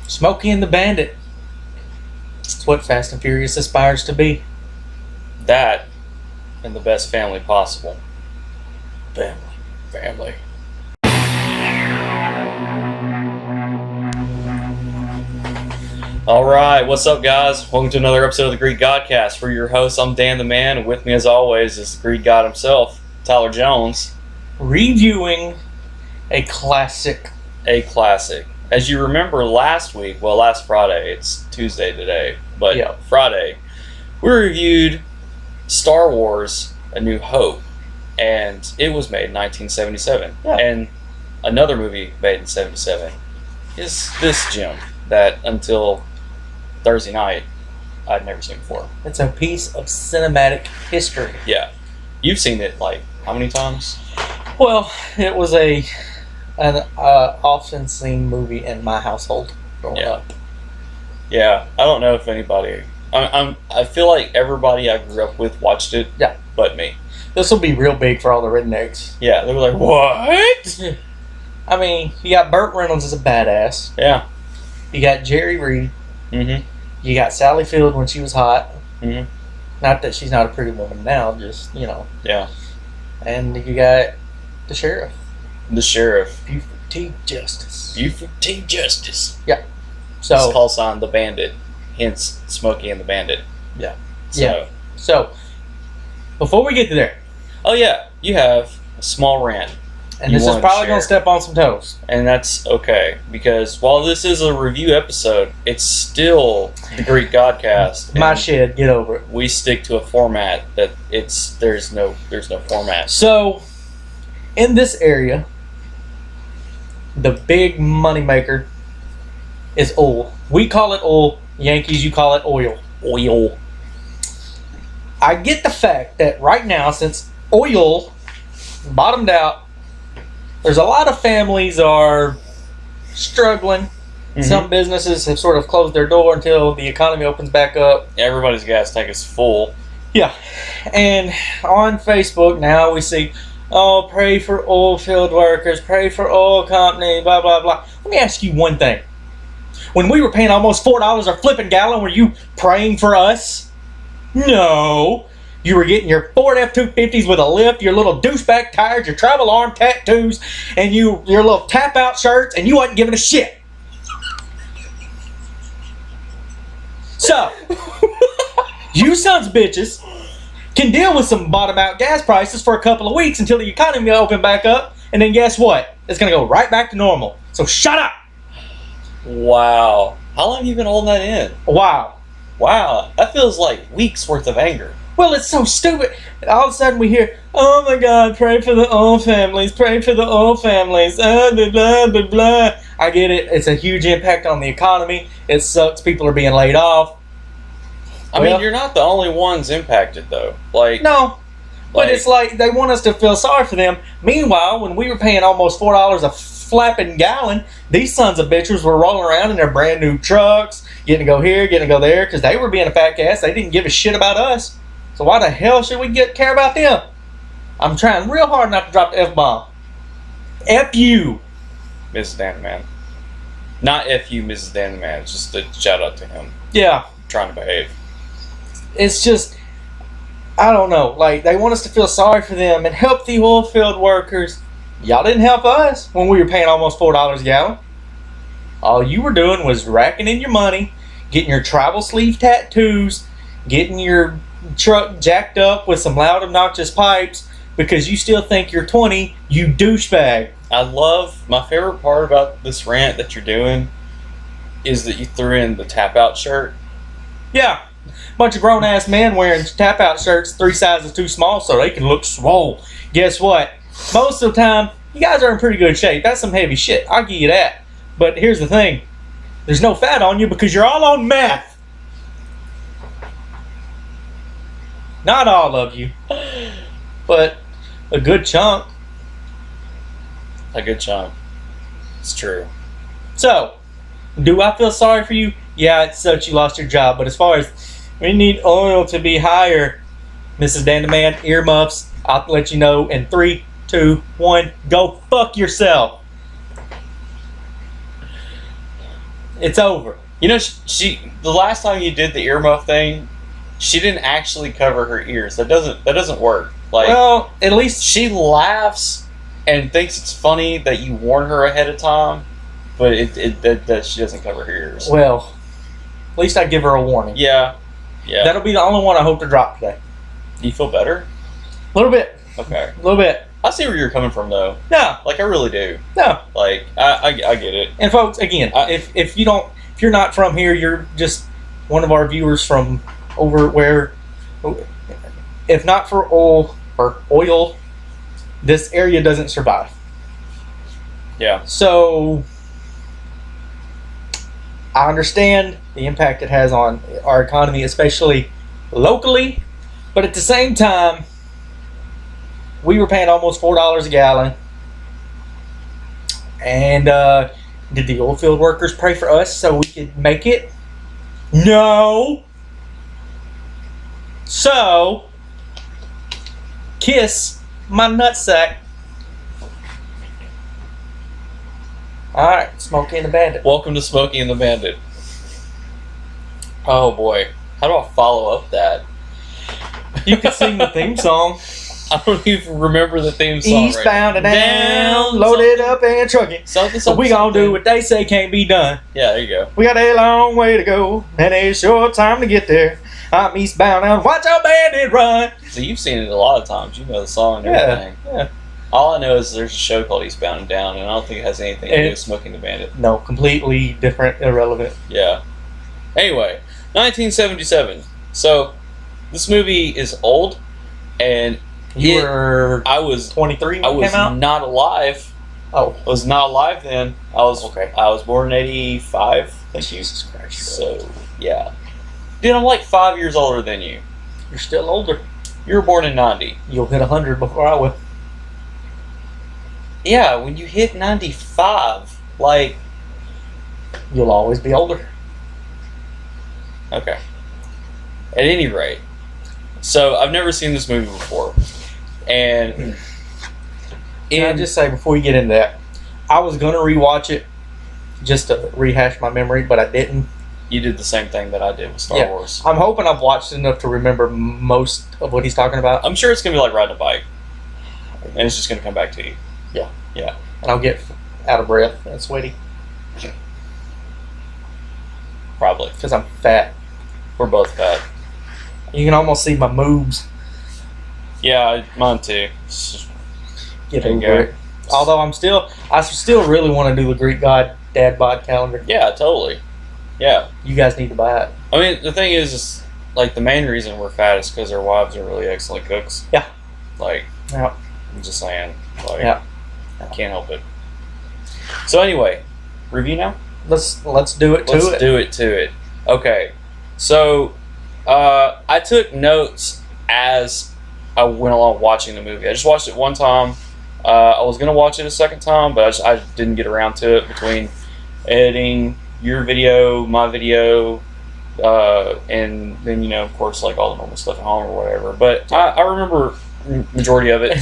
Smokey and the Bandit. It's what Fast and Furious aspires to be. That and the best family possible. Family. Family. Alright, what's up, guys? Welcome to another episode of the Greek Godcast. We're your hosts. I'm Dan the Man, and with me, as always, is the Greek God himself, Tyler Jones. Reviewing a classic. A classic. As you remember last week, well, last Friday, it's Tuesday today, but Yeah. Friday, we reviewed Star Wars A New Hope, and it was made in 1977. Yeah. And another movie made in 77 is this gem that until Thursday night, I'd never seen before. It's a piece of cinematic history. Yeah. You've seen it, like, how many times? Well, it was an often seen movie in my household growing Yeah. up. Yeah, I don't know if anybody... I feel like everybody I grew up with watched it, Yeah. but me. This will be real big for all the rednecks. Yeah, they were like, what? I mean, you got Burt Reynolds as a badass. Yeah. You got Jerry Reed. Mm-hmm. You got Sally Field when she was hot. Mm-hmm. Not that she's not a pretty woman now, just, you know. Yeah. And you got the sheriff. The sheriff. Buford T. Justice. Buford T. Justice. So, It's call sign the Bandit. Hence, Smokey and the Bandit. Yeah. So, Yeah. So, before we get to there, oh yeah, you have a small rant. and You this is wanna probably share. going to step on some toes. And that's okay, because while this is a review episode, it's still the Greek Godcast. My and shit, get over it. we stick to a format that there's no format. So, in this area, the big moneymaker is oil. We call it oil. Yankees, you call it oil. Oil. I get the fact that right now, since oil bottomed out, there's a lot of families are struggling. Mm-hmm. Some businesses have sort of closed their door until the economy opens back up. Everybody's gas tank is full. Yeah. And on Facebook now we see, oh, pray for oil field workers, pray for oil company, blah, blah, blah. Let me ask you one thing. When we were paying almost $4 a flipping gallon, were you praying for us? No. You were getting your Ford F-250s with a lift, your little douchebag tires, your travel arm tattoos, and your little tap-out shirts, and you wasn't giving a shit. So, you sons of bitches can deal with some bottom-out gas prices for a couple of weeks until the economy open back up, and then guess what? It's going to go right back to normal. So shut up. Wow. How long have you been holding that in? Wow. Wow. That feels like weeks worth of anger. Well, it's so stupid. All of a sudden we hear, oh my God, pray for the oil families, pray for the oil families, blah, blah, blah, blah. I get it. It's a huge impact on the economy. It sucks. People are being laid off. I mean, you're not the only ones impacted, though. Like, No. But it's like they want us to feel sorry for them. Meanwhile, when we were paying almost $4 a flapping gallon, these sons of bitches were rolling around in their brand new trucks, getting to go here, getting to go there, because they were being a fat ass. They didn't give a shit about us. So why the hell should we care about them? I'm trying real hard not to drop the F-bomb. F you. Mrs. Dan the Man. Not F you, Mrs. Dan the Man. It's just a shout out to him. Yeah. Trying to behave. It's just, I don't know. Like, they want us to feel sorry for them and help the oil field workers. Y'all didn't help us when we were paying almost $4 a gallon. All you were doing was racking in your money, getting your travel sleeve tattoos, getting your truck jacked up with some loud, obnoxious pipes because you still think you're 20, you douchebag. I love, my favorite part about this rant that you're doing is that you threw in the tap-out shirt. Yeah. Bunch of grown-ass men wearing tap-out shirts 3 sizes too small so they can look swole. Guess what? Most of the time, you guys are in pretty good shape. That's some heavy shit. I'll give you that. But here's the thing. There's no fat on you because you're all on meth. Not all of you. But a good chunk. A good chunk. It's true. So, do I feel sorry for you? Yeah, it sucks you lost your job. But as far as we need oil to be higher, Mrs. Dan the Man, earmuffs, I'll let you know in 3, 2, 1, go fuck yourself. It's over. You know, she the last time you did the earmuff thing, she didn't actually cover her ears. That doesn't work. Like, well, at least she laughs and thinks it's funny that you warn her ahead of time, but that she doesn't cover her ears. Well, at least I give her a warning. Yeah. That'll be the only one I hope to drop today. Do you feel better? A little bit. Okay. A little bit. I see where you're coming from, though. No. Like, I really do. No. Like, I get it. And folks, again, if you're not from here, you're just one of our viewers from over where, if not for oil, this area doesn't survive. Yeah. So I understand the impact it has on our economy, especially locally, but at the same time, we were paying almost $4 a gallon. And did the oil field workers pray for us so we could make it? No. So, kiss my nutsack. Alright, Smokey and the Bandit. Welcome to Smokey and the Bandit. Oh boy. How do I follow up that? You could sing the theme song. I don't even remember the theme song. Eastbound and down, loaded up and trucking. Something. So we gonna do what they say can't be done. Yeah, there you go. We got a long way to go, and a short time to get there. I'm eastbound and watch our bandit run. So you've seen it a lot of times. You know the song and everything. Yeah. All I know is there's a show called Eastbound and Down, and I don't think it has anything to do with Smoking the Bandit. No, completely different, irrelevant. Yeah. Anyway, 1977. So this movie is old, and I was 23 when I it was came out? not alive. Oh. I was not alive then. I was born in 85. Thank you. Jesus Christ. So, yeah. Dude, I'm like 5 years older than you. You're still older. You were born in 90. You'll hit 100 before I will. Yeah, when you hit 95, like... You'll always be older. Okay. At any rate, so I've never seen this movie before. And... Can I just say, before you get into that, I was going to rewatch it just to rehash my memory, but I didn't. You did the same thing that I did with Star Wars. I'm hoping I've watched enough to remember most of what he's talking about. I'm sure it's going to be like riding a bike. And it's just going to come back to you. Yeah. Yeah. And I'll get out of breath and sweaty. Probably. Because I'm fat. We're both fat. You can almost see my moves. Yeah, mine too. Get over it. Although I still really want to do the Greek God dad bod calendar. Yeah, totally. Yeah. You guys need to buy it. I mean, the thing is like, the main reason we're fat is because our wives are really excellent cooks. Yeah. Like, yeah. I'm just saying. Like, yeah. I can't help it. So anyway, review now? Let's do it to it. Okay. So, I took notes as I went along watching the movie. I just watched it one time. I was going to watch it a second time, but I didn't get around to it between editing your video, my video, and then, you know, of course, like all the normal stuff at home or whatever. But I remember majority of it.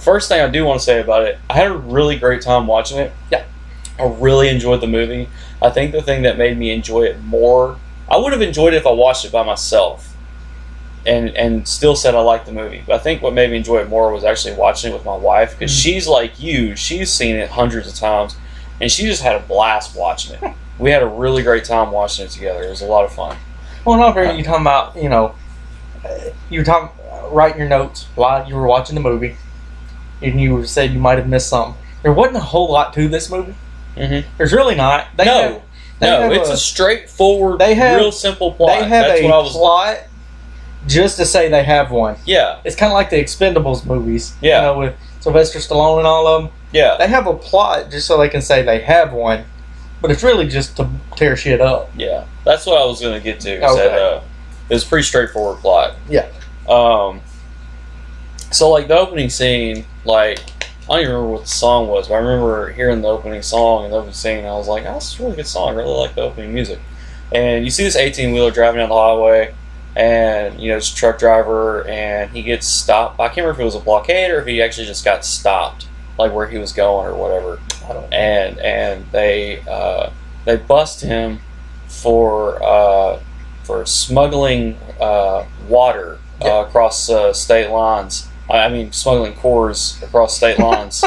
First thing I do want to say about it, I had a really great time watching it. Yeah. I really enjoyed the movie. I think the thing that made me enjoy it more, I would have enjoyed it if I watched it by myself and still said I liked the movie. But I think what made me enjoy it more was actually watching it with my wife, because she's like you. She's seen it hundreds of times, and she just had a blast watching it. We had a really great time watching it together. It was a lot of fun. Well, not very. You talking about, you know, you were talking, writing your notes while you were watching the movie, and you said you might have missed something. There wasn't a whole lot to this movie. Mm-hmm. There's really not. It's a straightforward, real simple plot. They have plot just to say they have one. Yeah. It's kind of like the Expendables movies. Yeah. You know, with Sylvester Stallone and all of them. Yeah. They have a plot just so they can say they have one, but it's really just to tear shit up. Yeah. That's what I was going to get to. Okay. It was a pretty straightforward plot. Yeah. So, like, the opening scene, like, I don't even remember what the song was, but I remember hearing the opening song and the opening scene, and I was like, oh, this is a really good song. I really like the opening music. And you see this 18-wheeler driving down the highway, and, you know, it's a truck driver, and he gets stopped. I can't remember if it was a blockade or if he actually just got stopped, like where he was going or whatever. I don't know. And they they bust him for smuggling water across state lines. I mean, smuggling cores across state lines.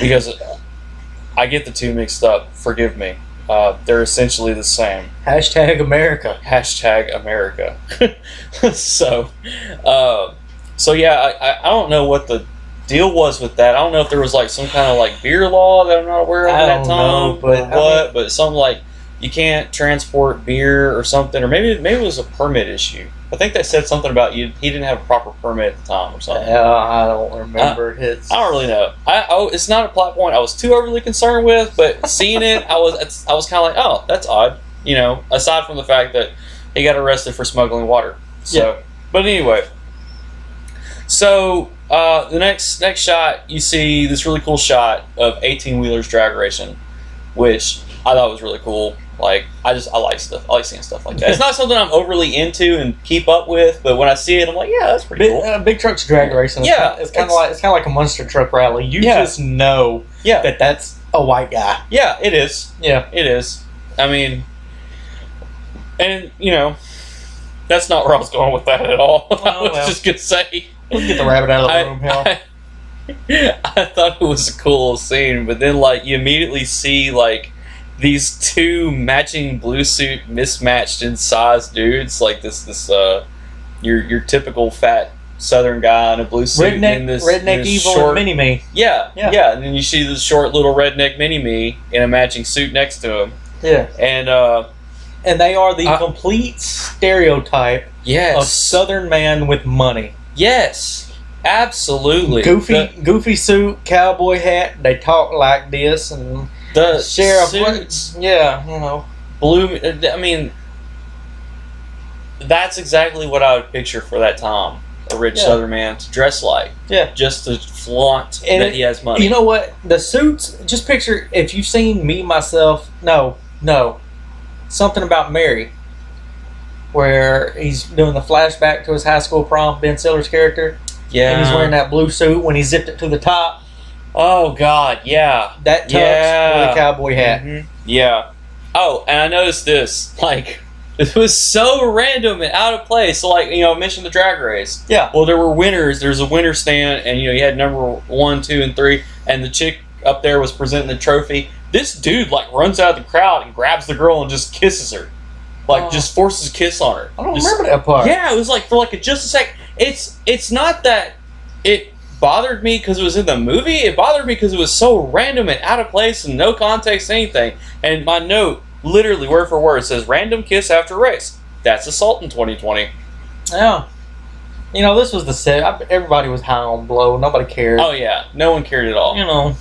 Because I get the two mixed up. Forgive me. They're essentially the same. Hashtag America. Hashtag America. So yeah, I don't know what the deal was with that. I don't know if there was like some kind of like beer law that I'm not aware of at that time, but something like you can't transport beer or something, or maybe it was a permit issue. I think they said something about he didn't have a proper permit at the time or something. I don't remember. I don't really know. It's not a plot point I was too overly concerned with, but seeing it, I was kind of like, oh, that's odd. You know, aside from the fact that he got arrested for smuggling water. So, yeah. But anyway, so the next shot, you see this really cool shot of 18-wheelers drag racing, which I thought was really cool. Like, I like stuff. I like seeing stuff like that. It's not something I'm overly into and keep up with, but when I see it, I'm like, yeah, that's pretty cool. Big trucks drag racing. Yeah, it's kind of like a monster truck rally. You just know that that's a white guy. Yeah, it is. Yeah, it is. I mean, and you know, that's not where I was going with that at all. I was just gonna say, let's get the rabbit out of the room, Hal. I thought it was a cool scene, but then like you immediately see like these two matching blue suit mismatched in size dudes, like this your typical fat Southern guy in a blue suit, redneck, and this redneck evil short, mini me. Yeah, and then you see this short little redneck mini me in a matching suit next to him. Yeah, and they are the complete stereotype of Southern man with money. Yes, absolutely. Goofy suit, cowboy hat. They talk like this, and the sheriff suits, blue. I mean, that's exactly what I would picture for that time. A rich Southern man to dress like, just to flaunt that he has money. You know what? The suits. Just picture if you've seen Me, Myself. No, Something About Mary, where he's doing the flashback to his high school prom. Ben Stiller's character. Yeah, and he's wearing that blue suit when he zipped it to the top. Oh God, yeah. That tux with a cowboy hat. Mm-hmm. Yeah. Oh, and I noticed this. Like, it was so random and out of place. So, like, I mentioned the drag race. Yeah. Well, there were winners. There's a winner stand, and you had number 1, 2, and 3, and the chick up there was presenting the trophy. This dude like runs out of the crowd and grabs the girl and just kisses her, like just forces a kiss on her. I don't remember that part. Yeah, it was like for like just a sec. It's not that it bothered me because it was in the movie. It bothered me because it was so random and out of place and no context, anything. And my note, literally word for word, says "random kiss after race." That's assault in 2020. Yeah, this was the set. Everybody was high on blow. Nobody cared. Oh yeah, no one cared at all.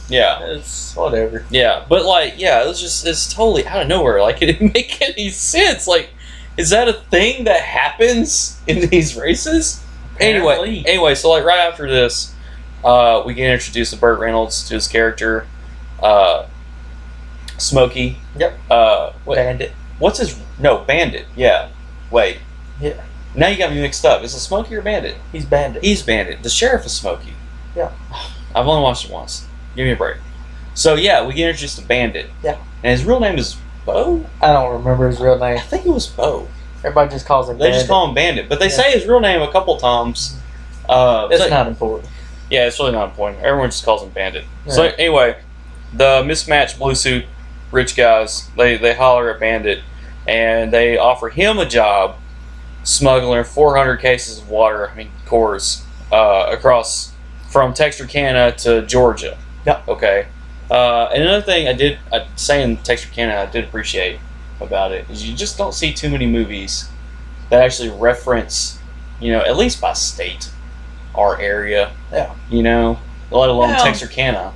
Yeah, it's whatever. Yeah, but like, it was it's totally out of nowhere. Like, it didn't make any sense. Like, is that a thing that happens in these races? Apparently. Anyway, so like right after this. We get introduced to Burtreynolds, to his character, Smokey. Yep. Bandit. Bandit. Yeah. Wait. Yeah. Now you got me mixed up. Is it Smokey or Bandit? He's Bandit. He's Bandit. The sheriff is Smokey. Yeah. I've only watched it once. Give me a break. So yeah, we get introduced to Bandit. Yeah. And his real name is Bo? I don't remember his real name. I think it was Bo. Everybody just calls him Bandit. They just call him Bandit. But they say his real name a couple times. It's not important. Yeah, it's really not important. Everyone just calls him Bandit. Yeah. So anyway, the mismatched blue suit rich guys, they holler at Bandit, and they offer him a job smuggling 400 cases of water, cores, across from Texarkana to Georgia. Yep. Okay. And another thing saying Texarkana I did appreciate about it is you just don't see too many movies that actually reference, at least by state, our area. Yeah. Let alone Texarkana.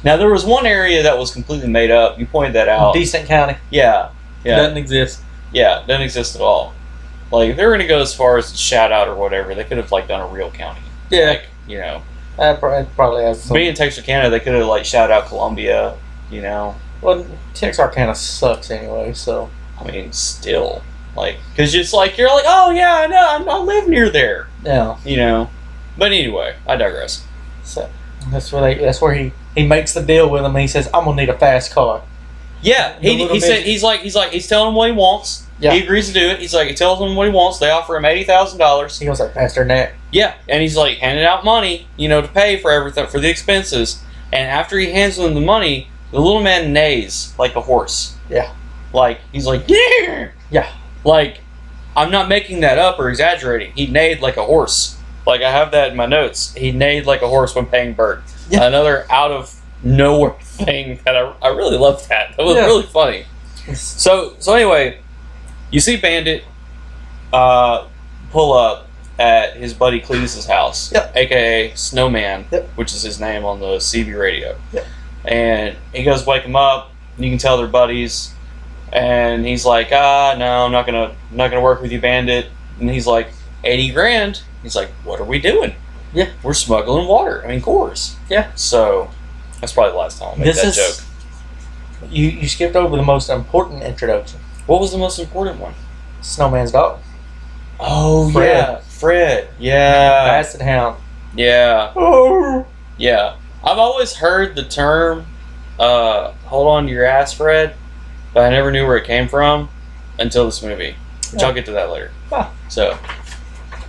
Now, there was one area that was completely made up. You pointed that out. Decent County. Yeah. Doesn't exist. Yeah, doesn't exist at all. Like, if they were going to go as far as shout out or whatever, they could have, done a real county. Yeah. That probably has some... Being Texarkana, they could have, shout out Columbia, Well, Texarkana sucks anyway, so... Still. Because it's you're like, oh, yeah, I know, I live near there. Yeah. But anyway, I digress. So, that's where he makes the deal with him, and he says, I'm going to need a fast car. Yeah, The he little said midget. he's telling him what he wants. Yeah. He agrees to do it. He's like, he tells them what he wants. They offer him $80,000. He goes like, faster than that. Yeah, and he's like handing out money, to pay for everything, for the expenses. And after he hands them the money, the little man neighs like a horse. Yeah. Like, he's like, yeah. Yeah. Like, I'm not making that up or exaggerating. He neighed like a horse. Like, I have that in my notes. He neighed like a horse when paying Bert. Yeah. Another out of nowhere thing that I really loved that. That was really funny. So anyway, you see Bandit pull up at his buddy Cletus's house, aka Snowman, which is his name on the CB radio. And he goes wake him up, and you can tell they're buddies. And he's like, no, I'm not gonna work with you, Bandit. And he's like, 80 grand. He's like, what are we doing? Yeah. We're smuggling water. I mean, Coors. Yeah. So that's probably the last time I made that joke. You skipped over the most important introduction. What was the most important one? Snowman's dog. Oh, Fred. yeah. Fred. Yeah. Basset Hound. Yeah. Oh. Yeah. I've always heard the term, hold on to your ass, Fred, but I never knew where it came from until this movie, which I'll get to that later. So,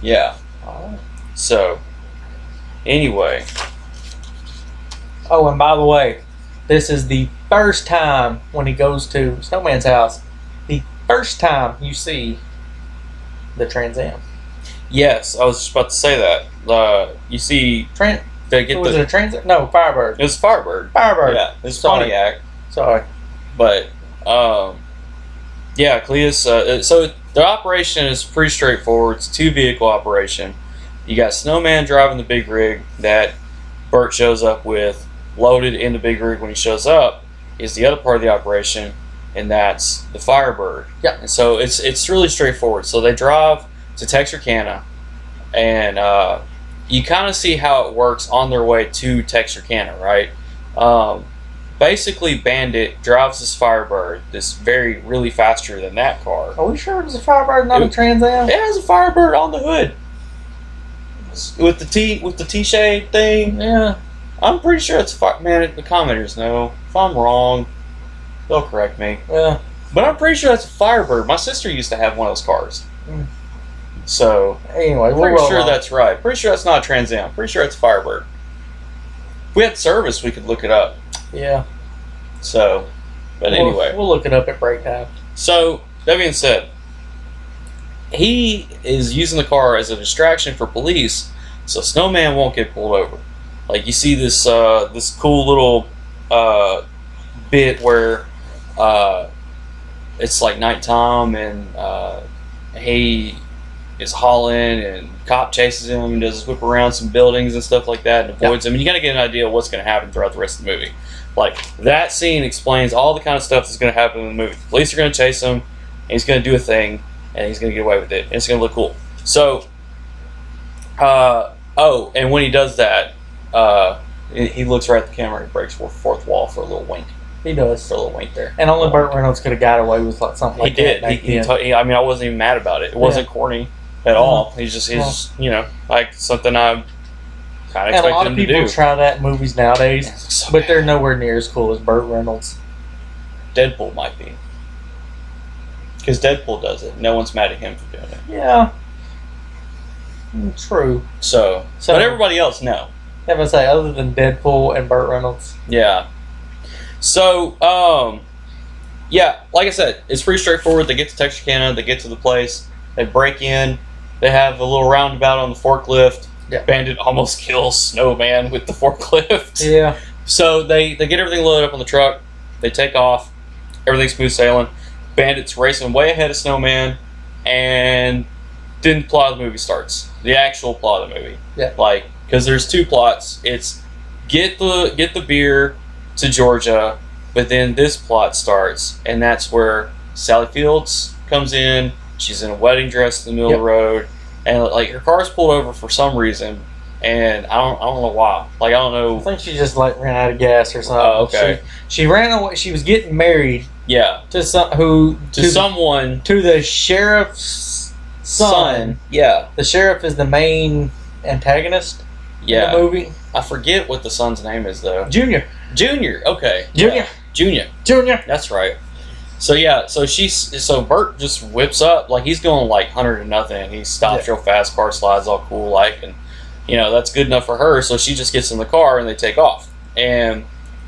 yeah. So, anyway. Oh, and by the way, this is the first time when he goes to Snowman's house, the first time you see the Trans Am. Yes, I was just about to say that. You see, they get was it a Trans Am? No, Firebird. It was Firebird. Firebird. Yeah, it's Pontiac. Sorry. But, yeah, Cletus, so the operation is pretty straightforward. It's a 2-vehicle operation. You got Snowman driving the big rig that Bert shows up with. Loaded in the big rig when he shows up is the other part of the operation, and that's the Firebird. Yeah. And so it's really straightforward. So they drive to Texarkana, and you kind of see how it works on their way to Texarkana, right? Basically, Bandit drives this Firebird, this really faster than that car. Are we sure it was a Firebird, not a Trans Am? It has a Firebird on the hood with the T-shade thing. Yeah. I'm pretty sure it's man. The commenters know. If I'm wrong, they'll correct me. Yeah. But I'm pretty sure that's a Firebird. My sister used to have one of those cars. So anyway, pretty sure that's right. Pretty sure that's not a Trans Am. Pretty sure it's a Firebird. If we had service, we could look it up. Yeah. So, but anyway, we'll look it up at break time. So that being said, he is using the car as a distraction for police, so Snowman won't get pulled over. Like, you see this this cool little bit where it's like nighttime and he is hauling and cop chases him and does whip around some buildings and stuff like that and avoids him. And you got to get an idea of what's going to happen throughout the rest of the movie. Like, that scene explains all the kind of stuff that's going to happen in the movie. The police are going to chase him, and he's going to do a thing, and he's going to get away with it, and it's going to look cool. So, and when he does that, he looks right at the camera and breaks fourth wall for a little wink. He does. For a little wink there. And only Burt Reynolds could have got away with something like that. He did. I mean, I wasn't even mad about it. It wasn't corny at all. He's just like something I kind of expected him to do. And a lot of people try that in movies nowadays, but they're nowhere near as cool as Burt Reynolds. Deadpool might be. Because Deadpool does it. No one's mad at him for doing it. Yeah. True. So but everybody else, no. I would say, other than Deadpool and Burt Reynolds. Yeah. So, yeah, like I said, it's pretty straightforward. They get to Texarkana, they get to the place, they break in, they have a little roundabout on the forklift. Yeah. Bandit almost kills Snowman with the forklift. Yeah. So they get everything loaded up on the truck, they take off, everything's smooth sailing. Bandit's racing way ahead of Snowman, and then the plot of the movie starts. The actual plot of the movie. Yeah. Like, because there's two plots. It's get the beer to Georgia, but then this plot starts, and that's where Sally Fields comes in. She's in a wedding dress in the middle of the road, and like her car's pulled over for some reason, and I don't know why. Like, I don't know. I think she just like ran out of gas or something. Oh, okay. She ran away. She was getting married. Yeah. To someone. To the sheriff's son. Yeah. The sheriff is the main antagonist. In the movie. I forget what the son's name is though. Junior. Okay. Junior. Junior. Junior. That's right. So yeah, so Bert just whips up like he's going like 100 to nothing. And he stops real fast, car slides all cool like, and that's good enough for her. So she just gets in the car and they take off. And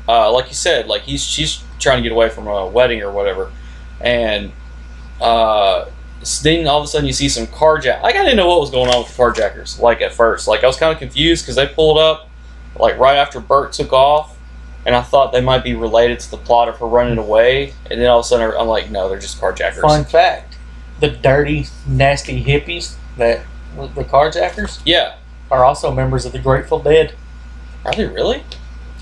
like you said, like she's trying to get away from a wedding or whatever, and then all of a sudden you see some carjack. Like I didn't know what was going on with the carjackers. Like at first, like I was kind of confused because they pulled up like right after Bert took off. And I thought they might be related to the plot of her running away. And then all of a sudden, I'm like, no, they're just carjackers. Fun fact. The dirty, nasty hippies, the carjackers, are also members of the Grateful Dead. Are they really?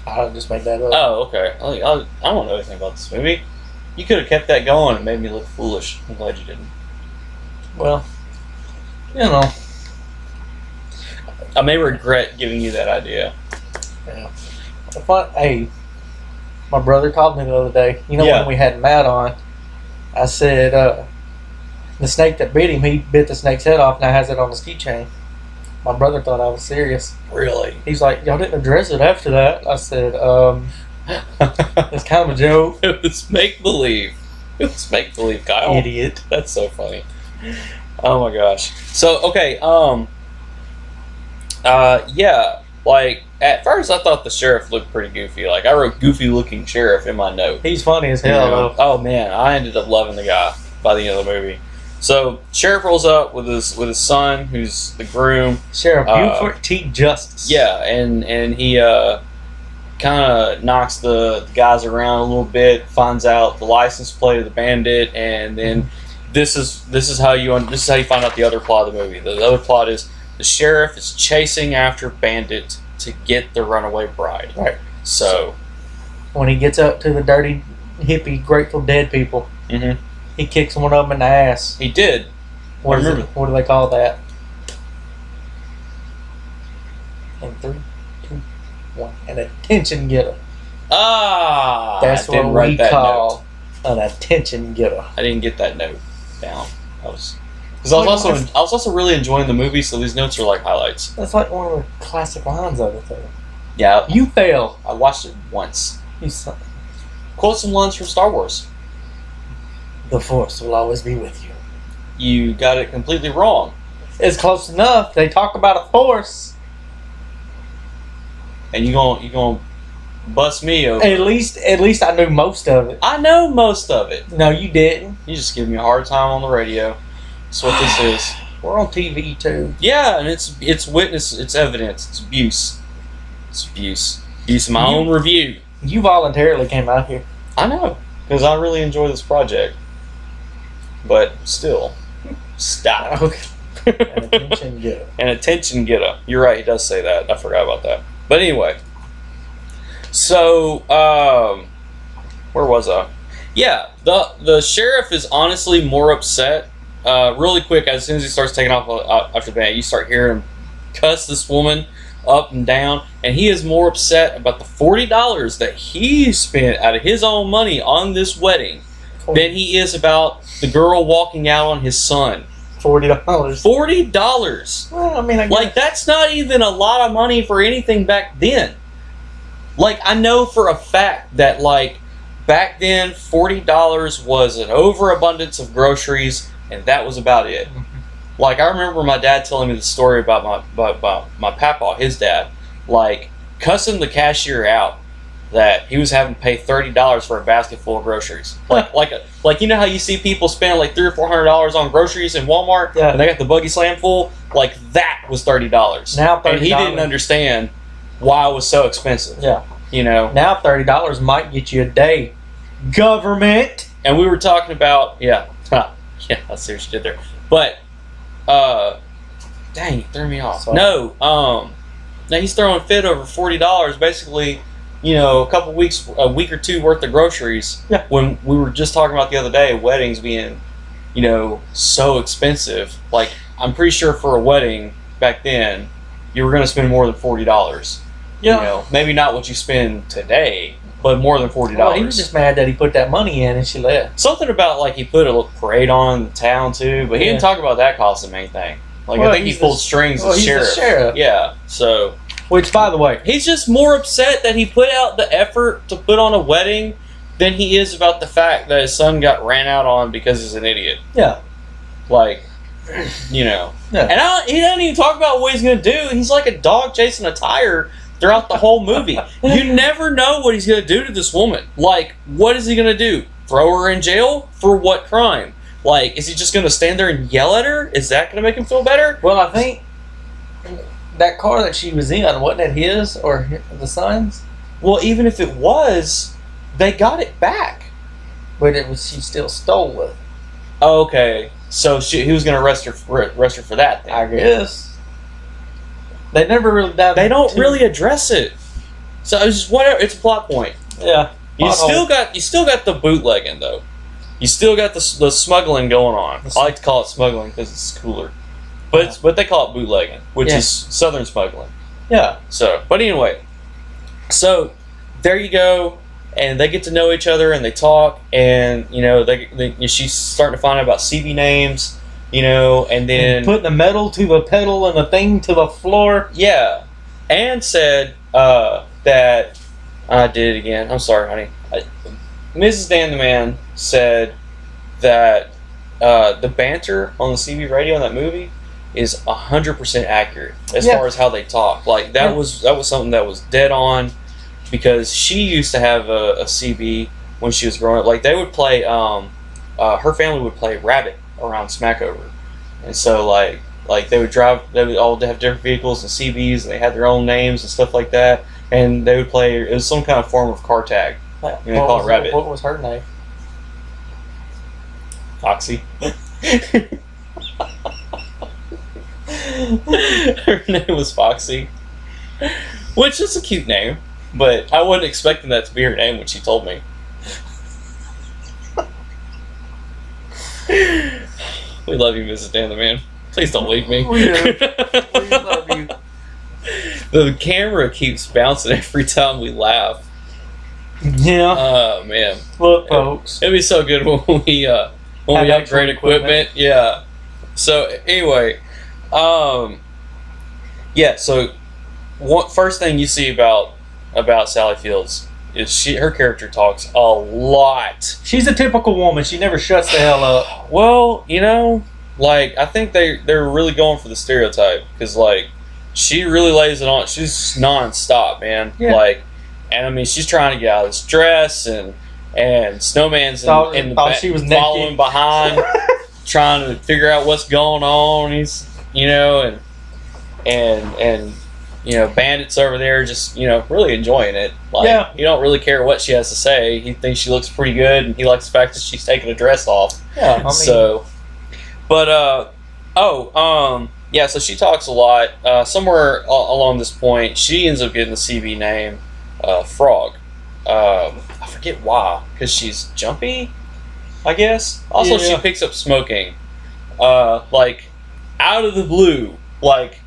I just made that up. Oh, okay. I don't know anything about this movie. You could have kept that going and made me look foolish. I'm glad you didn't. Well, I may regret giving you that idea. Yeah. Hey, my brother called me the other day. When we had Matt on, I said, the snake that bit him, he bit the snake's head off, now has it on his keychain. My brother thought I was serious. Really? He's like, y'all didn't address it after that. I said, it's kind of a joke. It was make-believe. It was make-believe, Kyle. Idiot. That's so funny. Oh my gosh. So, okay, like, at first I thought the sheriff looked pretty goofy. Like, I wrote goofy looking sheriff in my note. He's funny as hell, though. Oh man, I ended up loving the guy by the end of the movie. So, sheriff rolls up with his son, who's the groom. Sheriff Buford T. Justice. Yeah, and he kind of knocks the guys around a little bit, finds out the license plate of the Bandit, and then this is how you find out the other plot of the movie. The other plot is the sheriff is chasing after Bandit to get the runaway bride. Right. So when he gets up to the dirty, hippie, Grateful Dead people, he kicks one of them in the ass. He did. What do they call that? In 3, 2, 1. An attention getter. Ah! That's what we call an attention getter. I didn't get that note down. Because I was also really enjoying the movie, so these notes are like highlights. That's like one of the classic lines of it, though. Yeah. You fail. I watched it once. You suck. Quote some lines from Star Wars. The Force will always be with you. You got it completely wrong. It's close enough. They talk about a force. And you gonna bust me over. At least I knew most of it. I know most of it. No, you didn't. You just give me a hard time on the radio. That's what this is. We're on TV too. Yeah, and it's witness, it's evidence, it's abuse. It's abuse. Abuse of my own review. You voluntarily came out here. I know, because I really enjoy this project. But still, stop. Okay. An attention getter. An attention getter. You're right, he does say that. I forgot about that. But anyway. So, where was I? Yeah, the sheriff is honestly more upset. Really quick, as soon as he starts taking off after the band, you start hearing him cuss this woman up and down, and he is more upset about the $40 that he spent out of his own money on this wedding than he is about the girl walking out on his son. $40. $40. Well, I mean, I guess. Like, that's not even a lot of money for anything back then. Like, I know for a fact that, like, back then, $40 was an overabundance of groceries, and that was about it. Like, I remember my dad telling me the story about my papa, his dad, like, cussing the cashier out that he was having to pay $30 for a basket full of groceries. Like you know how you see people spend like $300 or $400 on groceries in Walmart, and they got the buggy slam full? Like, that was $30. Now $30. And he didn't understand why it was so expensive. Yeah. You know? Now $30 might get you a day. Government! And we were talking about, yeah, I see what you did there. But, dang, it threw me off. Sorry. No, now he's throwing a fit over $40, basically, you know, a week or two worth of groceries. Yeah. When we were just talking about the other day, weddings being, you know, so expensive. Like, I'm pretty sure for a wedding back then, you were going to spend more than $40. Yeah. You know, maybe not what you spend today, but more than $40. Well, he was just mad that he put that money in and she left. Something about, like, he put a little parade on in the town, too, but he didn't talk about that costing anything. Like, well, I think he pulled strings as sheriff. The sheriff. Yeah, so... Which, by the way... He's just more upset that he put out the effort to put on a wedding than he is about the fact that his son got ran out on because he's an idiot. Yeah. Like, you know. Yeah. And he doesn't even talk about what he's going to do. He's like a dog chasing a tire throughout the whole movie. You never know what he's going to do to this woman. Like, what is he going to do? Throw her in jail? For what crime? Like, is he just going to stand there and yell at her? Is that going to make him feel better? Well, I think that car that she was in, wasn't it his or the son's? Well, even if it was, they got it back. But she still stole it. Okay, so he was going to arrest her for that. Then. I guess they never really dive. They don't really address it, so it's just whatever. It's a plot point. Yeah, you still got the bootlegging though. You still got the smuggling going on. I like to call it smuggling because it's cooler, but they call it bootlegging, which is southern smuggling. Yeah. So, but anyway, so there you go. And they get to know each other, and they talk, and you know, she's starting to find out about CB names, you know, and then putting the metal to the pedal and the thing to the floor. Yeah, and said that I did it again. I'm sorry, honey. Mrs. Dan the Man said that the banter on the CB radio in that movie is 100% accurate as far as how they talk. Like that was something that was dead on. Because she used to have a CB when she was growing up. Like they would play, her family would play Rabbit around Smackover, and so like they would all have different vehicles and CBs, and they had their own names and stuff like that. And they would play. It was some kind of form of car tag. And they call it Rabbit. What was her name? Foxy. Her name was Foxy, which is a cute name. But I wasn't expecting that to be her name when she told me. We love you, Mrs. Dan the Man. Please don't leave me. We do. We love you. The camera keeps bouncing every time we laugh. Yeah. Oh, man. Look, folks. It'd be so good when we upgrade equipment. Yeah. So, anyway. Yeah, so first thing you see about Sally Fields is her character talks a lot. She's a typical woman. She never shuts the hell up. Well, you know, like I think they're really going for the stereotype because like she really lays it on. She's nonstop, man. Yeah. Like, and I mean, she's trying to get out of this dress and Snowman's in the back, she was following behind, trying to figure out what's going on. He's, you know, and you know, Bandit's over there just, you know, really enjoying it. Like, he don't really care what she has to say. He thinks she looks pretty good, and he likes the fact that she's taking a dress off. Yeah, I mean. So, but, yeah, so she talks a lot. Somewhere along this point, she ends up getting the CB name, Frog. I forget why, because she's jumpy, I guess. Also, she picks up smoking, like, out of the blue. Like,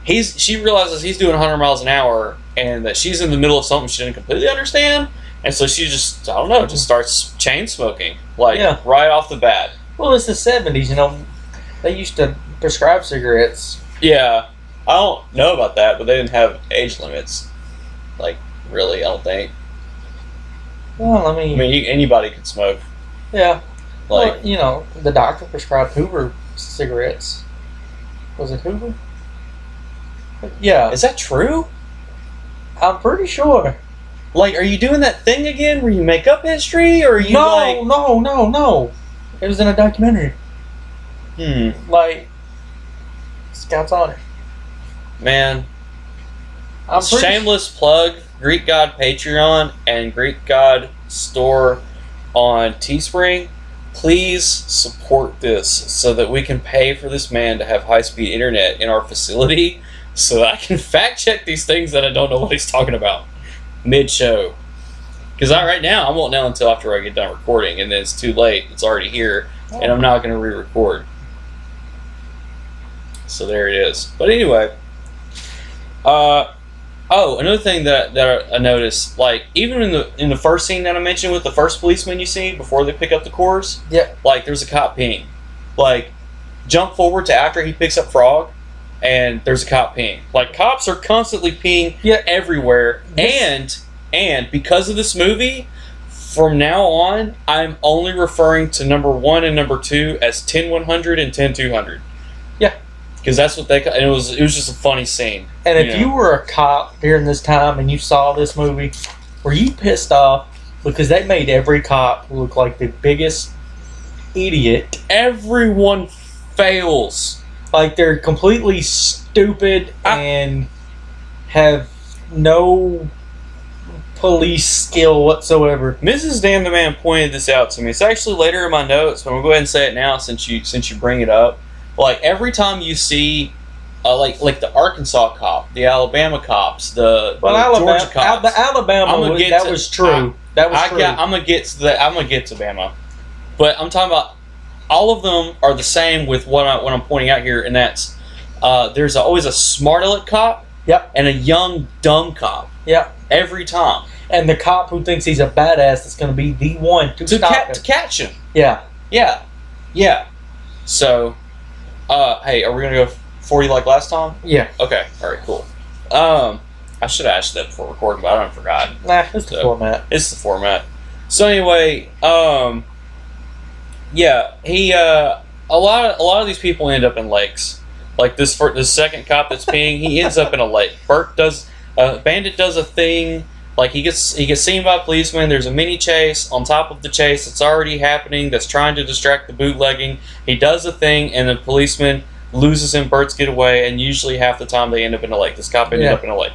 she realizes he's doing 100 miles an hour and that she's in the middle of something she didn't completely understand. And so she just, I don't know, just starts chain smoking. Like, right off the bat. Well, it's the 70s, you know. They used to prescribe cigarettes. Yeah. I don't know about that, but they didn't have age limits. Like, really, I don't think. Well, I mean, anybody could smoke. Yeah. Like, well, you know, the doctor prescribed Hoover cigarettes. Was it Hoover? Yeah. Is that true? I'm pretty sure. Like, are you doing that thing again where you make up history, or are you No. It was in a documentary. Like, Scout's Honor. Man. Shameless plug, Greek God Patreon and Greek God Store on Teespring. Please support this so that we can pay for this man to have high-speed internet in our facility so that I can fact-check these things that I don't know what he's talking about mid-show. Because right now, I won't know until after I get done recording, and then it's too late. It's already here, and I'm not going to re-record. So there it is. But anyway, another thing that I noticed, like even in the first scene that I mentioned with the first policeman you see before they pick up the cores, like there's a cop peeing. Like jump forward to after he picks up Frog, and there's a cop peeing. Like cops are constantly peeing everywhere, and because of this movie, From now on, I'm only referring to number 1 and number 2 as 10-100 and 10-200. Yeah. Because that's what they. And it was just a funny scene. And if you were a cop during this time and you saw this movie, were you pissed off because they made every cop look like the biggest idiot? Everyone fails. Like they're completely stupid and have no police skill whatsoever. Mrs. Dan the Man pointed this out to me. It's actually later in my notes, but we'll go ahead and say it now since you bring it up. Like every time you see, like the Arkansas cop, the Alabama cops, the Georgia cops, the Alabama was true. I'm gonna get to Bama, but I'm talking about all of them are the same with what I'm pointing out here, and that's there's always a smart aleck cop, yep, and a young dumb cop, yep, every time, and the cop who thinks he's a badass is going to be the one to catch him. Yeah. So. Hey, are we gonna go 40 like last time? Yeah. Okay. All right. Cool. I should have asked that before recording, but I forgot. Nah, it's the format. It's the format. So anyway, yeah, he a lot of these people end up in lakes. Like this second cop that's peeing, he ends up in a lake. Bandit does a thing. Like he gets seen by a policeman. There's a mini chase on top of the chase that's already happening. That's trying to distract the bootlegging. He does a thing, and the policeman loses him. Birds get away, and usually half the time they end up in a lake. This cop ended up in a lake.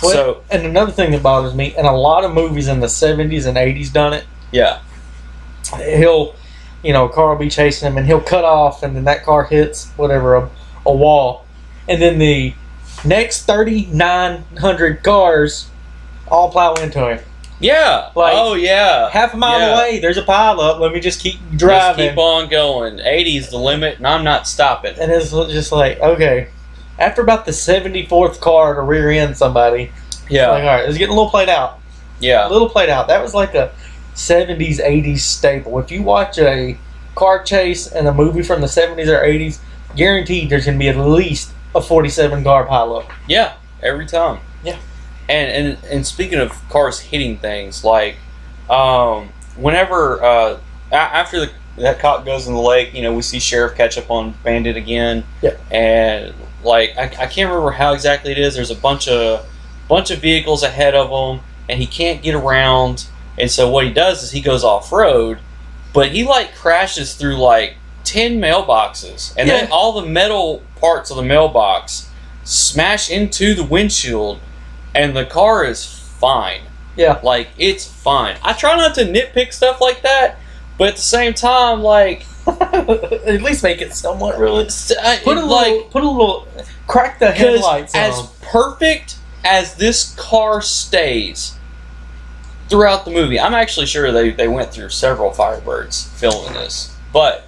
Well, and another thing that bothers me, and a lot of movies in the 70s and 80s done it. Yeah. He'll, a car will be chasing him, and he'll cut off, and then that car hits a wall, and then the next 3,900 cars all plow into him. Yeah. Half a mile away, there's a pile up. Let me just keep driving. Just keep on going. 80 is the limit, and I'm not stopping. And it's just like, okay. After about the 74th car to rear end somebody, yeah. Like, all right, it's getting a little played out. Yeah. A little played out. That was like a 70s, 80s staple. If you watch a car chase in a movie from the 70s or 80s, guaranteed there's going to be at least a 47 car pile up. Yeah, every time. Yeah. And speaking of cars hitting things, like whenever after that cop goes in the lake, we see Sheriff catch up on Bandit again. Yeah. And like I can't remember how exactly it is. There's a bunch of vehicles ahead of him, and he can't get around. And so what he does is he goes off road, but he like crashes through like 10 mailboxes, and then all the metal parts of the mailbox smash into the windshield. And the car is fine. Yeah. Like, it's fine. I try not to nitpick stuff like that, but at the same time, like... at least make it somewhat realistic. Crack the headlights on. As perfect as this car stays throughout the movie, I'm actually sure they went through several Firebirds filming this, but,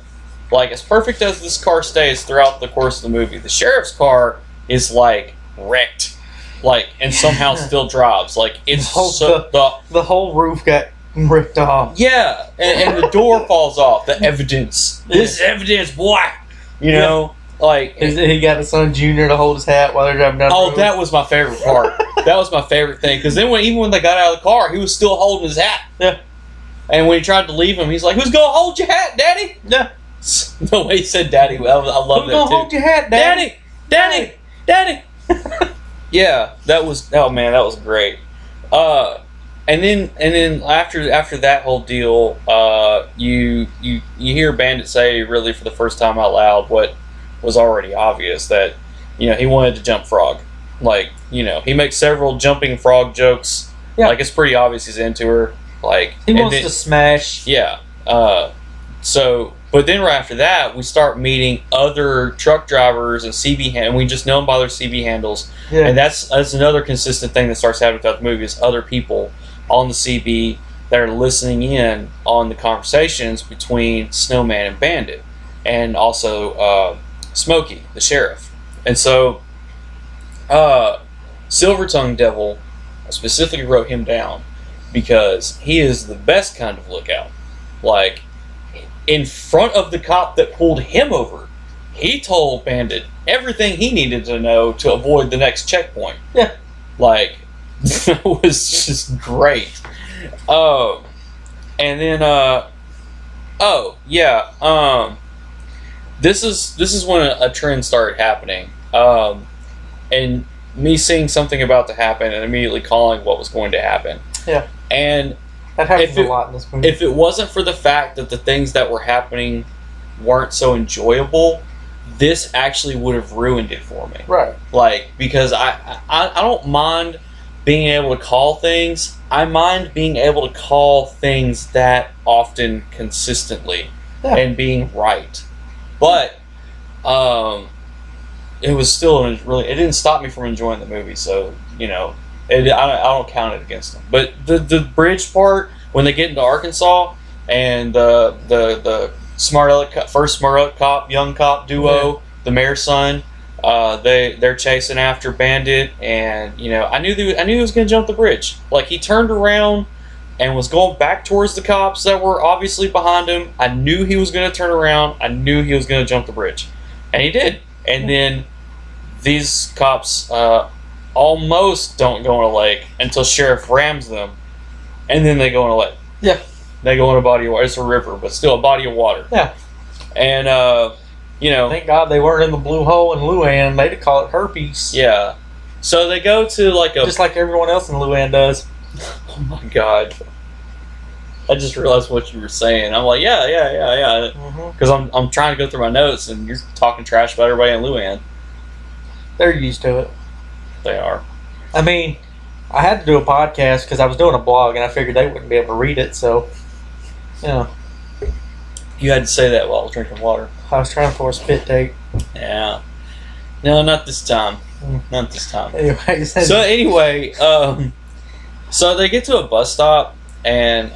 like, as perfect as this car stays throughout the course of the movie, the sheriff's car is, like, wrecked. Like, and somehow still drives. Like, it's the whole roof got ripped off. Yeah, and the door falls off. The evidence. This is evidence, boy. Like he got his son Junior to hold his hat while they're driving down the road. That was my favorite part. That was my favorite thing, because then even when they got out of the car, he was still holding his hat. Yeah. And when he tried to leave him, he's like, "Who's gonna hold your hat, Daddy?" Yeah. The way he said "Daddy," I love that too. Who's gonna hold your hat, Daddy? Daddy. Yeah, that was great. And then after that whole deal, you hear Bandit say, really for the first time out loud, what was already obvious, that he wanted to jump frog. Like, he makes several jumping frog jokes. Yeah. Like, it's pretty obvious he's into her. Like, he wants to smash. Yeah. But then right after that, we start meeting other truck drivers and CB and we just know them by their CB handles. Yeah. And that's another consistent thing that starts happening throughout the movie, is other people on the CB that are listening in on the conversations between Snowman and Bandit, and also Smokey, the sheriff. And so Silver Tongue Devil, I specifically wrote him down because he is the best kind of lookout. Like, in front of the cop that pulled him over, he told Bandit everything he needed to know to avoid the next checkpoint. Yeah. Like, that was just great. And then, oh yeah, this is when a trend started happening, and me seeing something about to happen and immediately calling what was going to happen. Yeah, and that happens a lot in this movie. If it wasn't for the fact that the things that were happening weren't so enjoyable, this actually would have ruined it for me. Right. Like, because I don't mind being able to call things. I mind being able to call things that often consistently and being right. But it was still really, it didn't stop me from enjoying the movie. So, you know, I don't count it against them. But the bridge part, when they get into Arkansas and the smart aleck, first smart aleck cop, young cop duo, the mayor's son, they're chasing after Bandit, and you know, I knew he was going to jump the bridge. Like, he turned around and was going back towards the cops that were obviously behind him. I knew he was going to turn around. I knew he was going to jump the bridge, and he did. And then these cops almost don't go in a lake until Sheriff rams them, and then they go in a lake. Yeah. They go in a body of water. It's a river, but still a body of water. Yeah. And, you know. Thank God they weren't in the blue hole in Luann. They'd call it herpes. Yeah. So they go to like a. Just like everyone else in Luann does. Oh my God. I just realized what you were saying. I'm like, yeah. Because I'm trying to go through my notes, and you're talking trash about everybody in Luann. They're used to it. They are. I mean, I had to do a podcast because I was doing a blog, and I figured they wouldn't be able to read it, so, you know. You had to say that while I was drinking water. I was trying for a spit take. Yeah. No, not this time. Not this time. Anyway, so anyway, so they get to a bus stop, and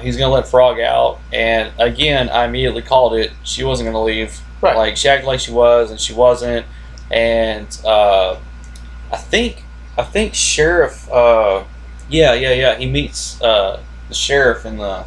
he's going to let Frog out. And again, I immediately called it. She wasn't going to leave. Right. Like, she acted like she was, and she wasn't. And I think Sheriff. He meets the sheriff in the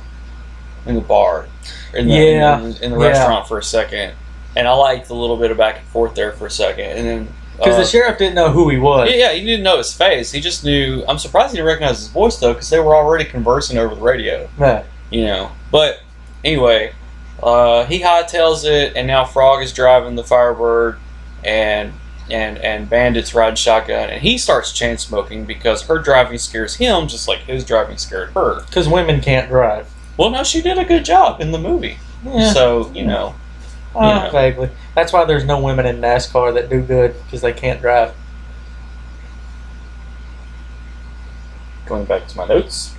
bar, in the restaurant for a second. And I liked a little bit of back and forth there for a second, and then because the sheriff didn't know who he was. Yeah, he didn't know his face. He just knew. I'm surprised he didn't recognize his voice though, because they were already conversing over the radio. Yeah. You know. But anyway, he hightails it, and now Frog is driving the Firebird, and Bandit's riding shotgun, and he starts chain smoking because her driving scares him, just like his driving scared her. Because women can't drive. Well, no, she did a good job in the movie. Yeah. So you know. Vaguely. That's why there's no women in NASCAR that do good, because they can't drive. Going back to my notes.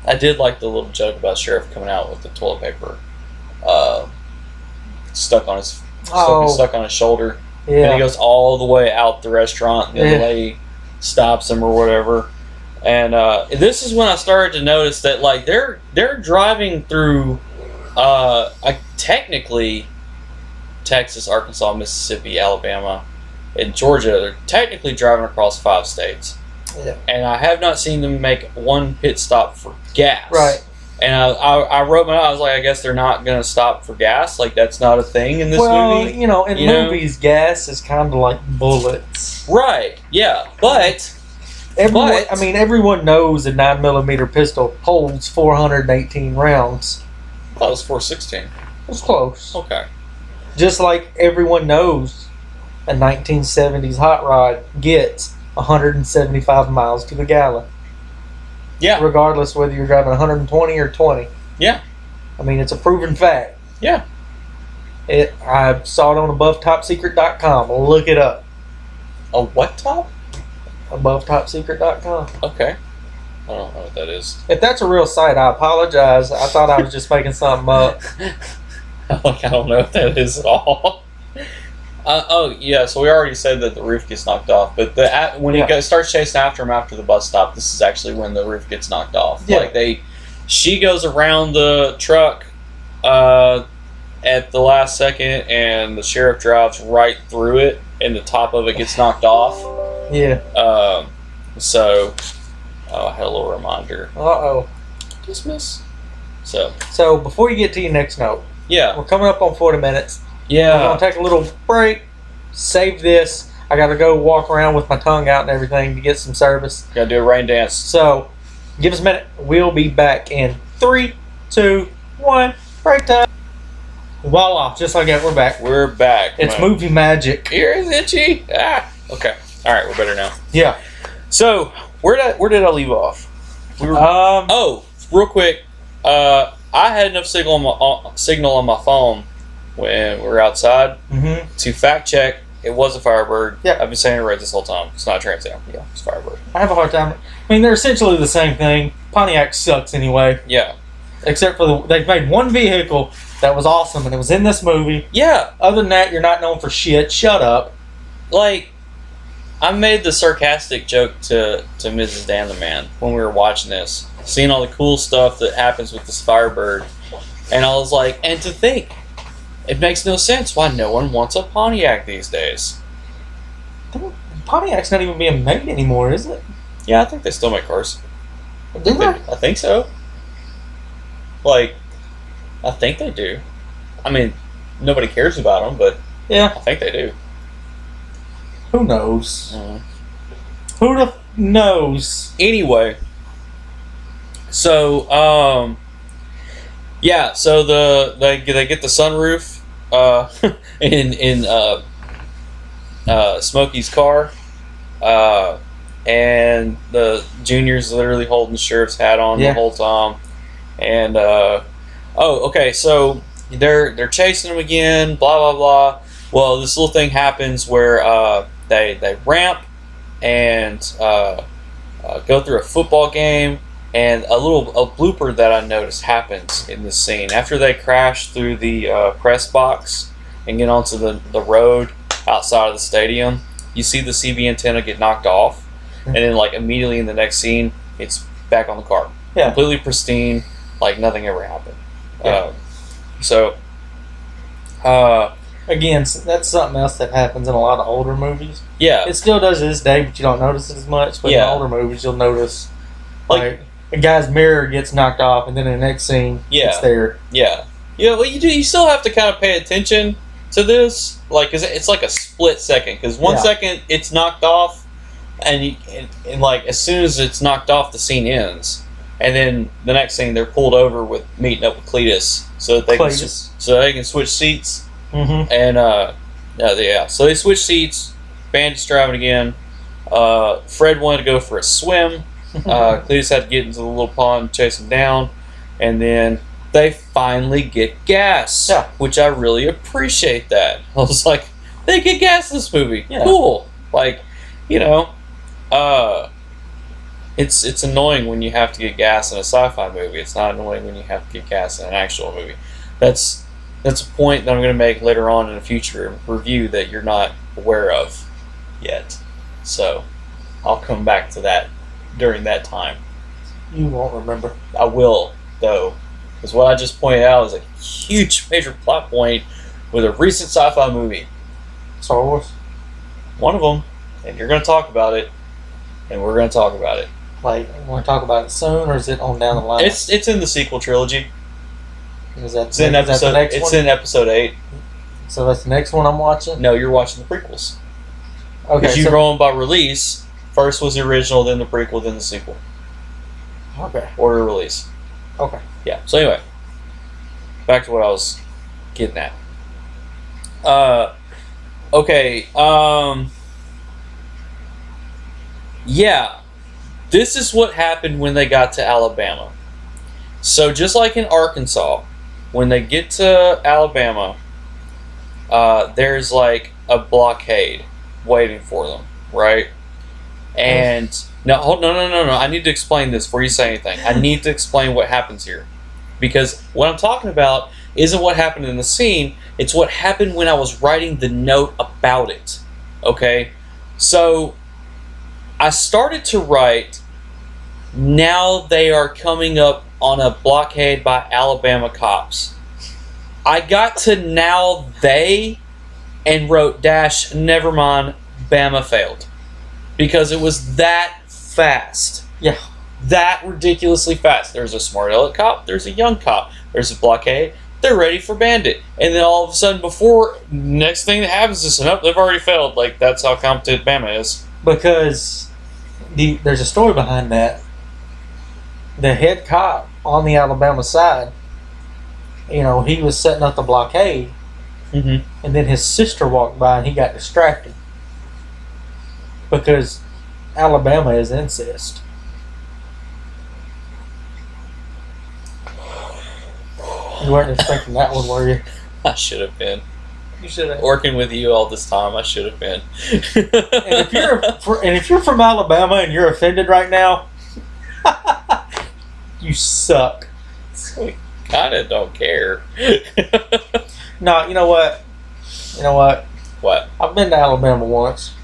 I did like the little joke about Sheriff coming out with the toilet paper stuck on his shoulder. Yeah. And he goes all the way out the restaurant, and the lady stops him or whatever. And this is when I started to notice that, like, they're driving through technically Texas, Arkansas, Mississippi, Alabama, and Georgia. They're technically driving across 5 states. Yeah. And I have not seen them make one pit stop for gas. Right. And I wrote my note, I was like, I guess they're not going to stop for gas. Like, that's not a thing in this movie. Well, you know, in movies, gas is kind of like bullets. Right, yeah. But... everyone knows a 9mm pistol holds 418 rounds. I thought it was 416. It was close. Okay. Just like everyone knows a 1970s hot rod gets 175 miles to the gallon. Yeah. Regardless whether you're driving 120 or 20. Yeah. I mean, it's a proven fact. Yeah. I saw it on AboveTopSecret.com. Look it up. A what top? AboveTopSecret.com. Okay. I don't know what that is. If that's a real site, I apologize. I thought I was just making something up. I don't know what that is at all. So we already said that the roof gets knocked off, but when he starts chasing after him after the bus stop, this is actually when the roof gets knocked off. Yeah. Like she goes around the truck at the last second, and the sheriff drives right through it, and the top of it gets knocked off. Yeah. I had a little reminder. Uh-oh. Dismiss. So before you get to your next note, yeah, we're coming up on 40 minutes. Yeah. We're going to take a little break, save this. I got to go walk around with my tongue out and everything to get some service. Gotta do a rain dance. So, give us a minute. We'll be back in 3, 2, 1. Break time. Voila! Just like that, we're back. We're back. It's movie magic. Ear is itchy. Okay. All right, we're better now. Yeah. So where did I leave off? We were, real quick. I had enough signal on my phone when we were outside to fact check. It was a Firebird. Yeah. I've been saying it right this whole time. It's not Trans Am. Yeah, it's Firebird. I have a hard time. I mean, they're essentially the same thing. Pontiac sucks anyway. Yeah. Except for they've made one vehicle that was awesome, and it was in this movie. Yeah. Other than that, you're not known for shit. Shut up. Like, I made the sarcastic joke to Mrs. Dan the Man when we were watching this, seeing all the cool stuff that happens with this Firebird, and I was like, and to think, it makes no sense why no one wants a Pontiac these days. Pontiac's not even being made anymore, is it? Yeah, I think they still make cars. Do they? I think so. Like, I think they do. I mean, nobody cares about them, but yeah, I think they do. Who knows? Who the knows? Anyway, so yeah, so they get the sunroof in Smokey's car, and the Junior's literally holding the sheriff's hat on the whole time, and okay, so they're chasing him again, blah blah blah. Well, this little thing happens where they ramp and go through a football game, and a blooper that I noticed happens in this scene after they crash through the press box and get onto the road outside of the stadium. You see the CV antenna get knocked off, and then like immediately in the next scene, it's back on the car, completely pristine, like nothing ever happened. Again, that's something else that happens in a lot of older movies. Yeah. It still does to this day, but you don't notice it as much. But in older movies, you'll notice, like a guy's mirror gets knocked off, and then in the next scene, it's there. Yeah. Yeah, well, you do. You still have to kind of pay attention to this, like, 'cause it's like a split second. Because 1 second it's knocked off, and like as soon as it's knocked off, the scene ends, and then the next scene they're pulled over with meeting up with Cletus, so that they can switch seats. And so they switch seats. Bandit's driving again. Fred wanted to go for a swim. Cletus had to get into the little pond, chase him down, and then they finally get gas, which I really appreciate. That I was like, they get gas in this movie. Cool. Like, it's annoying when you have to get gas in a sci-fi movie. It's not annoying when you have to get gas in an actual movie. That's a point that I'm going to make later on in a future review that you're not aware of yet. So I'll come back to that during that time. You won't remember. I will, though, because what I just pointed out is a huge major plot point with a recent sci-fi movie. Star Wars? One of them. And you're going to talk about it, and we're going to talk about it. Like, you want to talk about it soon, or is it on down the line? It's in the sequel trilogy. Is that in episode 8. So that's the next one I'm watching? No, you're watching the prequels. Okay. Because you're going by release. First was the original, then the prequel, then the sequel. Okay. Order of release. Okay. Yeah. So anyway, back to what I was getting at. Okay. Yeah. This is what happened when they got to Alabama. So just like in Arkansas, when they get to Alabama, there's like a blockade waiting for them, right? And no, I need to explain this before you say anything. I need to explain what happens here, because what I'm talking about isn't what happened in the scene. It's what happened when I was writing the note about it. Okay, so I started to write. Now they are coming up on a blockade by Alabama cops. I got to now they and wrote - never mind, Bama failed. Because it was that fast. Yeah. That ridiculously fast. There's a smart aleck cop, there's a young cop, there's a blockade, they're ready for Bandit. And then all of a sudden, before next thing that happens is, nope, they've already failed. Like, that's how competent Bama is. Because there's a story behind that. The head cop on the Alabama side, he was setting up the blockade, Mm-hmm. and then his sister walked by and he got distracted. Because Alabama is incest. You weren't expecting that one, were you? I should have been. You should have. Working with you all this time, I should have been. And if you're from Alabama and you're offended right now, you suck. We kind of don't care. No, you know what? What? I've been to Alabama once.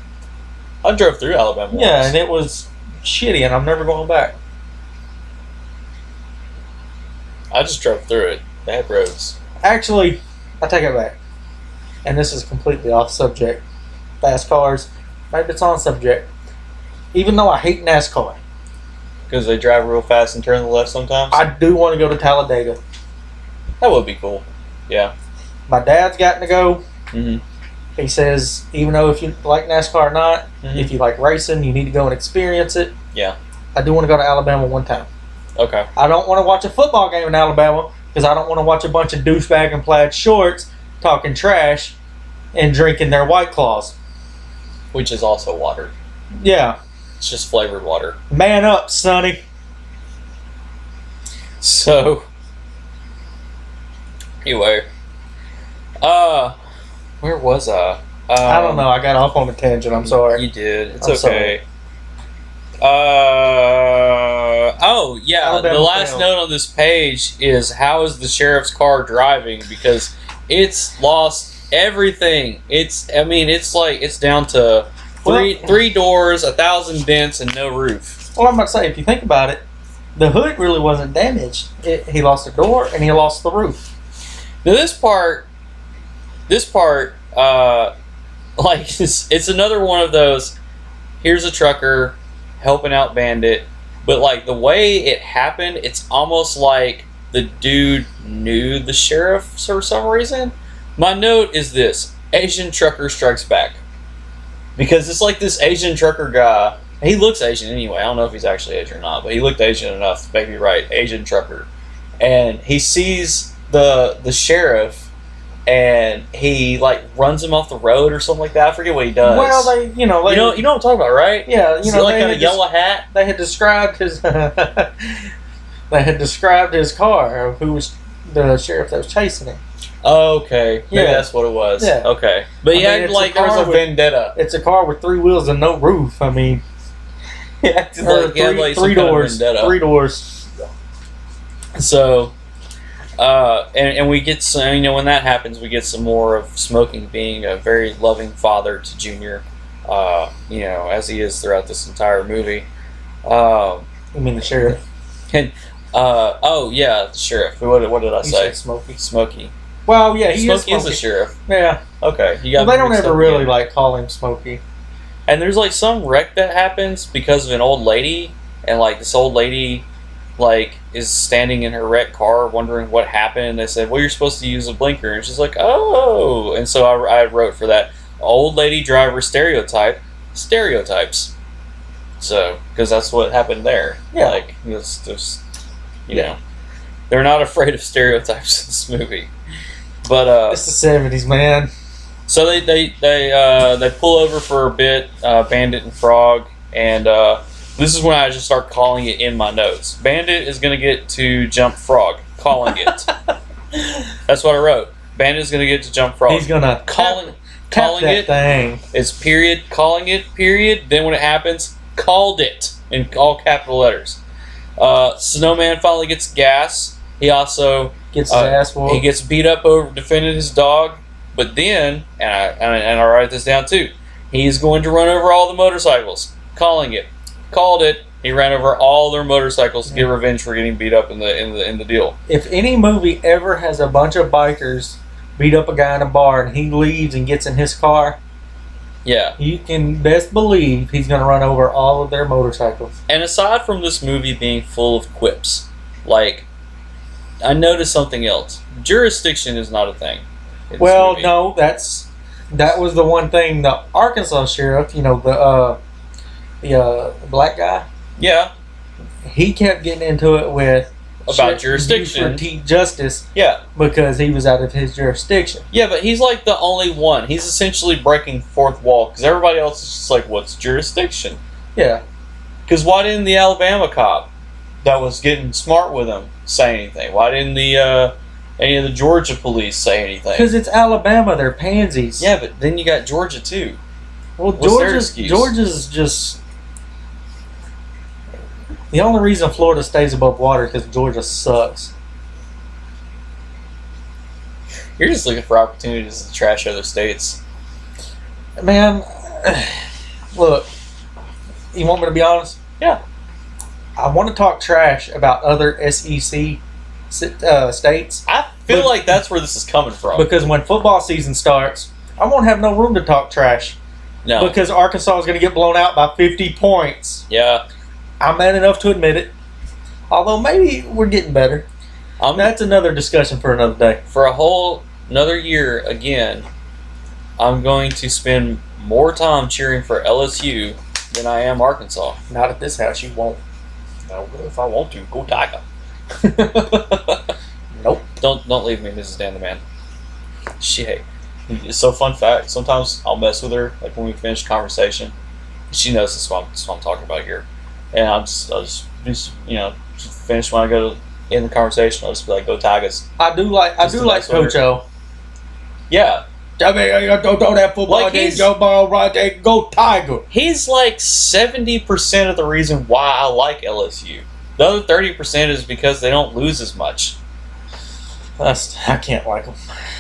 I drove through Alabama once. Yeah, and it was shitty, and I'm never going back. I just drove through it. Bad roads. Actually, I take it back. And this is completely off subject. Fast cars, maybe it's on subject. Even though I hate NASCAR, Because they drive real fast and turn to the left sometimes? I do want to go to Talladega. That would be cool. Yeah. My dad's gotten to go. Mm-hmm. He says, even though if you like NASCAR or not, Mm-hmm. if you like racing, you need to go and experience it. Yeah. I do want to go to Alabama one time. Okay. I don't want to watch a football game in Alabama because I don't want to watch a bunch of douchebag in plaid shorts talking trash and drinking their White Claws. Which is also water. Yeah. It's just flavored water. Man up, Sonny. So, anyway. Where was I? I don't know. I got off on a tangent. I'm sorry. You did. It's I'm okay. Oh, yeah. Alabama the last failed. note on this page is how is the sheriff's car driving? Because it's lost everything. It's down to three doors, 1,000 dents, and no roof. Well, I'm about to say, if you think about it, the hood really wasn't damaged. He lost the door and he lost the roof. Now this part, it's another one of those. Here's a trucker helping out Bandit, but like the way it happened, it's almost like the dude knew the sheriff for some reason. My note is this: Asian trucker strikes back, because it's like this Asian trucker guy. He looks Asian anyway. I don't know if he's actually Asian or not, but he looked Asian enough to make me right. Asian trucker, and he sees the sheriff. And he like runs him off the road or something like that. I forget what he does. Well, you know what I'm talking about, right? Yeah, See, like got a yellow hat. They had described his. They had described his car. Who was the sheriff that was chasing him? Okay, maybe Yeah. that's what it was. Yeah. Okay, but he acted like there was a vendetta. It's a car with 3 wheels and no roof. I mean, He acted like he had like some three kind of doors. vendetta. 3 doors. So, and we get some, when that happens, we get some more of Smokey being a very loving father to Junior, as he is throughout this entire movie. You mean the sheriff? And, the sheriff. What did I You say? said Smokey. Smokey. Well, yeah, he Smokey is is the sheriff. Yeah. Okay. Well, they don't ever really call him Smokey. And there's like some wreck that happens because of an old lady, and like this old lady is standing in her wrecked car wondering what happened, and they said, well, you're supposed to use a blinker, and she's like, oh, and so I wrote for that old lady driver stereotypes, so because that's what happened there. Yeah. Like it's just they're not afraid of stereotypes in this movie. But It's the 70s, man. so they pull over for a bit, Bandit and Frog, and this is when I just start calling it in my notes. Bandit is going to get to jump Frog. Calling it. That's what I wrote. Bandit is going to get to jump Frog. He's gonna calling that it. thing. It's period. Calling it period. Then when it happens, called it in all capital letters. Snowman finally gets gas. He also Gets his ass whooped. he gets beat up over defending his dog. But then, and I write this down too, he's going to run over all the motorcycles. Calling it. Called it. He ran over all their motorcycles to get revenge for getting beat up in the deal. If any movie ever has a bunch of bikers beat up a guy in a bar and he leaves and gets in his car, Yeah. you can best believe he's going to run over all of their motorcycles. And aside from this movie being full of quips, like I noticed something else. Jurisdiction is not a thing. in this Well, movie. no, that was the one thing. The Arkansas sheriff, the black guy, Yeah, he kept getting into it with about jurisdiction. justice Yeah, because he was out of his jurisdiction. yeah, but he's like the only one. He's essentially breaking fourth wall because everybody else is just like, "What's jurisdiction?" Yeah, Because why didn't the Alabama cop that was getting smart with him say anything? Why didn't the any of the Georgia police say anything? because it's Alabama. They're pansies. Yeah, but then you got Georgia too. Well, What's their excuse? Georgia's just the only reason Florida stays above water because Georgia sucks. You're just looking for opportunities to trash other states. Man, look, you want me to be honest? Yeah. I want to talk trash about other SEC states I feel like that's where this is coming from. because when football season starts, I won't have no room to talk trash No. because Arkansas is going to get blown out by 50 points. Yeah. I'm man enough to admit it. Although maybe we're getting better. That's another discussion for another day. For a whole another year again, I'm going to spend more time cheering for LSU than I am Arkansas. Not at this house, you won't. No, if I want to, go Tiger. Nope. Don't leave me, Mrs. Dan the Man. Shit. So fun fact, sometimes I'll mess with her, like when we finish conversation. She knows this is what I'm talking about here. And I'll just finish when I go to end the conversation. I'll just be like, go Tigers. I do like Coach O. Yeah. I mean, don't that football Like game, go ball right there, go Tiger. He's like 70% of the reason why I like LSU. The other 30% is because they don't lose as much. I can't like him.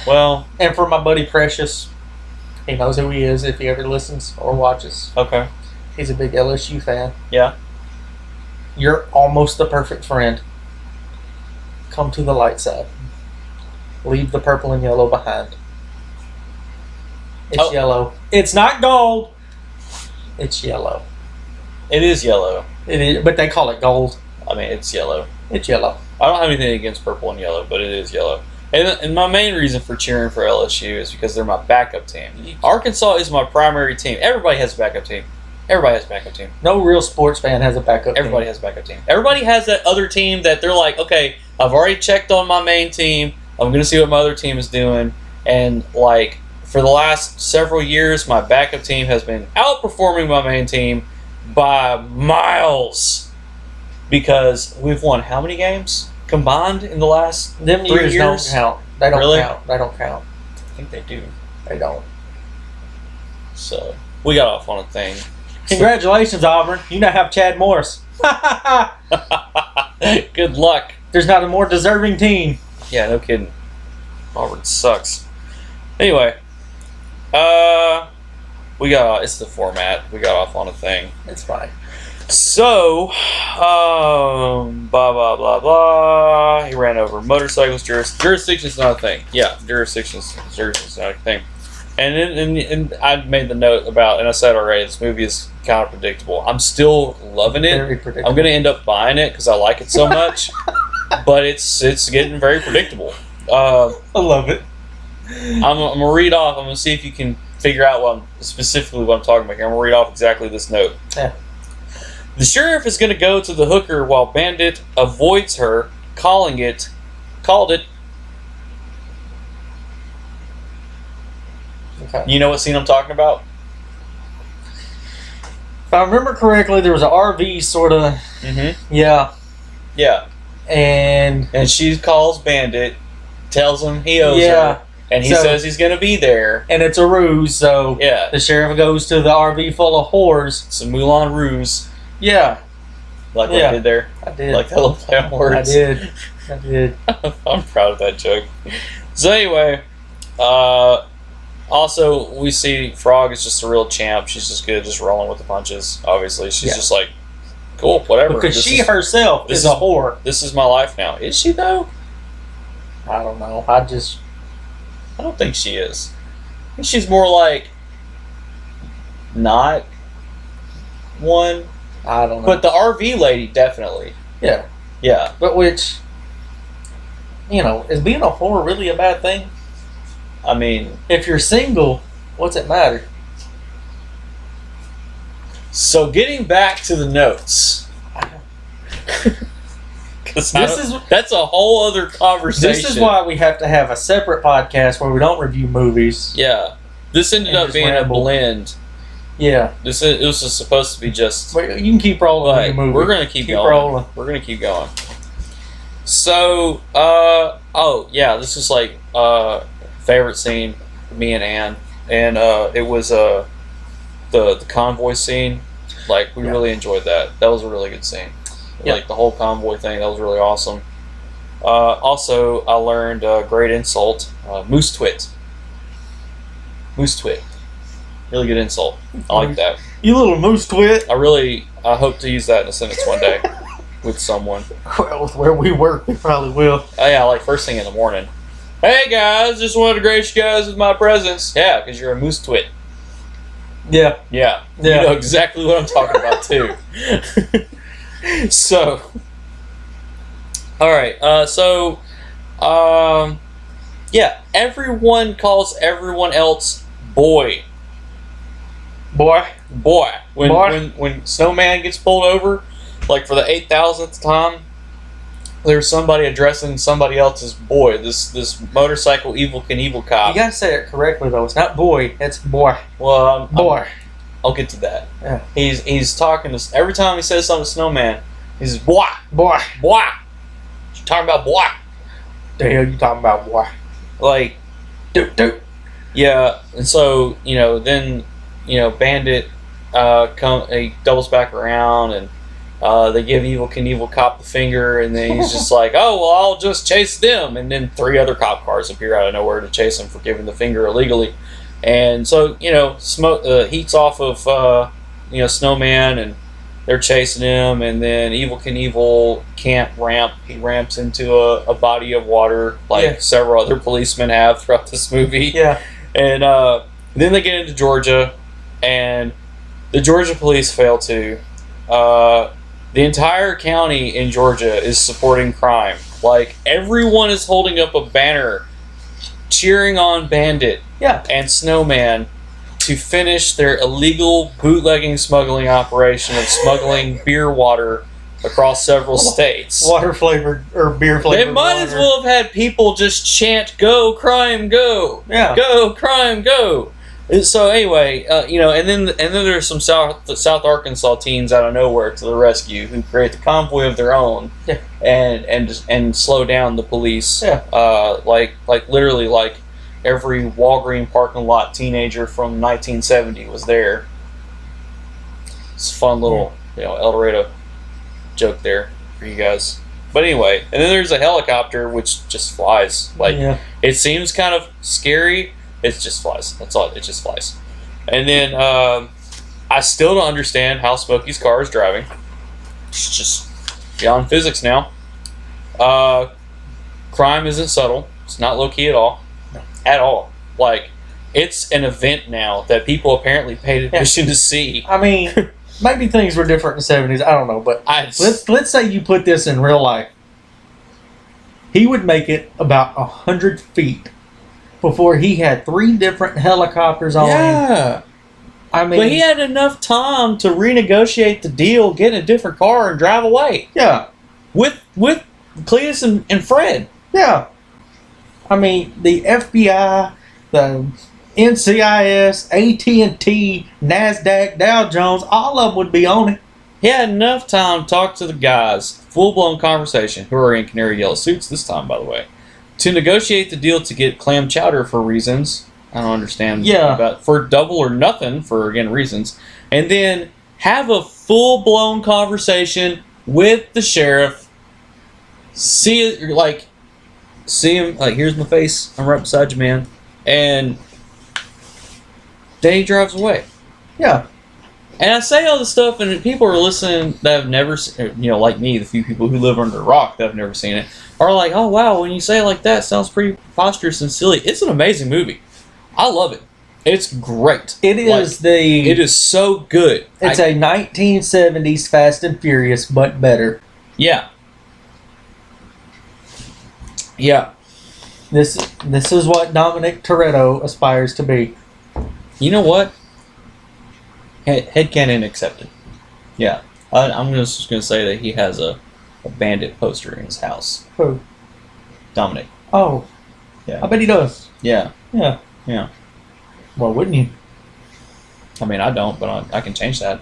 Well, And for my buddy Precious, he knows who he is if he ever listens or watches. okay. He's a big LSU fan. Yeah. You're almost the perfect friend. Come to the light side. Leave the purple and yellow behind. It's yellow. It's not gold. It's yellow. It is yellow. It is, but they call it gold. I mean, it's yellow. It's yellow. I don't have anything against purple and yellow, but it is yellow. And my main reason for cheering for LSU is because they're my backup team. Arkansas is my primary team. Everybody has a backup team. Everybody has a backup team. No real sports fan has a backup Everybody team. has a backup team. Everybody has that other team that they're like, okay, I've already checked on my main team. I'm going to see what my other team is doing. And, like, for the last several years, my backup team has been outperforming my main team by miles. Because we've won how many games combined in the last Them 3 years years? don't count. They don't Really? count. They don't count. I think they do. They don't. So, we got off on a thing. Congratulations, Auburn. You now have Chad Morris. Good luck. There's not a more deserving team. Yeah, no kidding. Auburn sucks. Anyway, it's the format. We got off on a thing. It's fine. So, blah, blah, blah, blah. He ran over motorcycles. Jurisdiction's not a thing. Yeah, jurisdiction's not a thing. And I made the note about, and I said already, this movie is kind of predictable. I'm still loving it. Very predictable. I'm going to end up buying it because I like it so much. But it's getting very predictable. I love it. I'm going to read off. I'm going to see if you can figure out specifically what I'm talking about here. I'm going to read off exactly this note. Yeah. The sheriff is going to go to the hooker while Bandit avoids her, called it. Okay. You know what scene I'm talking about? If I remember correctly, there was an RV sort of. Mm-hmm. Yeah. Yeah. And she calls Bandit, tells him he owes Yeah. her, and he So- says he's going to be there. and it's a ruse, so Yeah. the sheriff goes to the RV full of whores. It's a Moulin Rouge, Yeah, like what Yeah. I did there. I did. Like that little play on words. I did. I did. I'm proud of that joke. So anyway, also we see Frog is just a real champ. She's just good, just rolling with the punches. Obviously, she's Yeah. just like, cool, whatever. Because This she is- herself this is a whore. This is my life now. Is she though? I don't know. I don't think she is. I think she's more like not one. I don't know. But the RV lady definitely. yeah. Yeah. But which is being a whore really a bad thing? I mean, If you're single, what's it matter? so getting back to the notes. That's a whole other conversation. This is why we have to have a separate podcast where we don't review movies. Yeah. This ended up being a blend. Yeah. It was just supposed to be just... You can keep rolling with your movie. We're going to keep going. Rolling. We're going to keep going. So, this is like favorite scene, me and Ann. And it was the convoy scene. Like, we really enjoyed that. That was a really good scene. Yeah. Like, the whole convoy thing, that was really awesome. Also, I learned a great insult, moose twit. Moose twit. Really good insult. I like that. You little moose twit. I hope to use that in a sentence one day with someone. Well, with where we work, we probably will. Oh yeah, like first thing in the morning. Hey guys, just wanted to grace you guys with my presence. Yeah, because you're a moose twit. Yeah. Yeah. You know exactly what I'm talking about too. So, all right. Everyone calls everyone else boy. Boy. When Snowman gets pulled over, like for the 8,000th time, there's somebody addressing somebody else as boy. This motorcycle evil cop. You gotta say it correctly though. It's not boy. It's boy. Well, boy. I'll get to that. Yeah. He's talking to every time he says something to Snowman. He says boy. Boy. You're talking about boy. The hell you talking about, boy? Like, Doot. Yeah, and so then Bandit he doubles back around and they give Evil Knievel cop the finger, and then he's just like, oh well, I'll just chase them, and then 3 other cop cars appear out of nowhere to chase him for giving the finger illegally, and so smoke heats off of Snowman, and they're chasing him, and then Evil Knievel can't ramp. He ramps into a body of water like several other policemen have throughout this movie. Yeah. And then they get into Georgia, and the Georgia police fail too. The entire county in Georgia is supporting crime. Like, everyone is holding up a banner cheering on Bandit and Snowman to finish their illegal bootlegging smuggling operation of smuggling beer water across several states. Water flavored or beer flavored. They might as well have had people just chant "Go crime, go!" Yeah. Go crime, go! So anyway, and then there's some South Arkansas teens out of nowhere to the rescue who create the convoy of their own, and slow down the police. Yeah. Like literally like every Walgreen parking lot teenager from 1970 was there. It's a fun little El Dorado joke there for you guys. But anyway, and then there's a helicopter which just flies. It seems kind of scary. It just flies. That's all. It just flies. And then I still don't understand how Smokey's car is driving. It's just beyond physics now. Crime isn't subtle. It's not low key at all. At all. Like, it's an event now that people apparently paid admission to see. I mean, maybe things were different in the 70s. I don't know, but let's say you put this in real life. He would make it about 100 feet before he had 3 different helicopters on him. I mean, but he had enough time to renegotiate the deal, get in a different car, and drive away. Yeah, with Cletus and Fred. Yeah, I mean, the FBI, the NCIS, AT&T, NASDAQ, Dow Jones, all of them would be on it. He had enough time to talk to the guys, full-blown conversation, who are in canary yellow suits this time, by the way, to negotiate the deal to get clam chowder for reasons. I don't understand. For double or nothing for, again, reasons. And then have a full-blown conversation with the sheriff. See him, like, here's my face. I'm right beside you, man. And then he drives away. Yeah. And I say all this stuff, and people are listening that have never seen, like me, the few people who live under a rock that have never seen it, are like, oh, wow, when you say it like that, it sounds pretty preposterous and silly. It's an amazing movie. I love it. It's great. It is It is so good. It's a 1970s Fast and Furious, but better. Yeah. Yeah. This is what Dominic Toretto aspires to be. You know what? Headcanon accepted. Yeah. I'm just going to say that he has a Bandit poster in his house. Who? Dominic. Oh. Yeah. I bet he does. Yeah. Yeah. Yeah. Well, wouldn't you? I mean, I don't, but I can change that.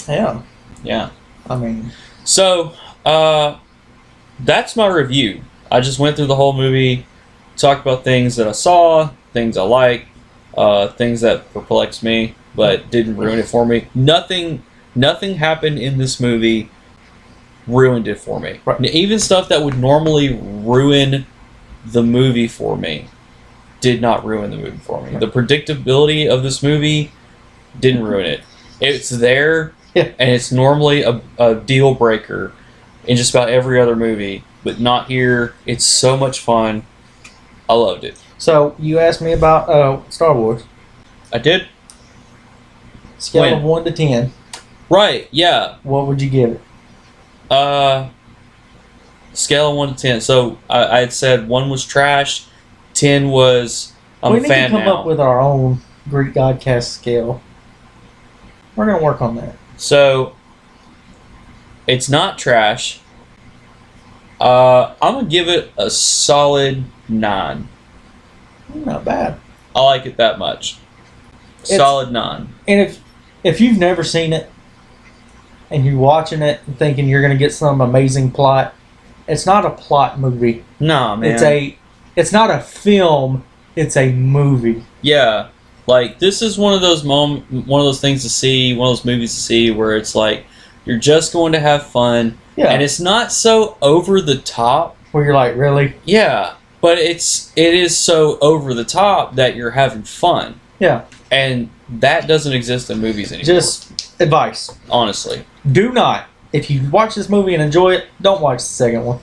Yeah. Yeah. I mean. So, that's my review. I just went through the whole movie, talked about things that I saw, things I like, things that perplexed me, but didn't ruin it for me. Nothing happened in this movie ruined it for me. Right. Even stuff that would normally ruin the movie for me did not ruin the movie for me. Right. The predictability of this movie didn't ruin it. It's there, yeah. And it's normally a deal breaker in just about every other movie, but not here. It's so much fun. I loved it. So, you asked me about Star Wars. I did? Scale When? of 1 to 10. Right, yeah. What would you give it? Scale of 1 to 10. So, I had said 1 was trash, 10 was I'm we a need fan to come now. up with our own Greek Godcast scale. We're going to work on that. So, it's not trash. I'm going to give it a solid 9. Not bad. I like it that much. Solid 9. And if you've never seen it, and you're watching it and thinking you're going to get some amazing plot, it's not a plot movie. Nah, man. It's not a film. It's a movie. Yeah, like this is one of those things to see, one of those movies to see where it's like you're just going to have fun, Yeah. and it's not so over the top. Where you're like, really? Yeah, but it is so over the top that you're having fun. Yeah. And that doesn't exist in movies anymore. Just advice. Honestly. Do not. If you watch this movie and enjoy it, don't watch the second one.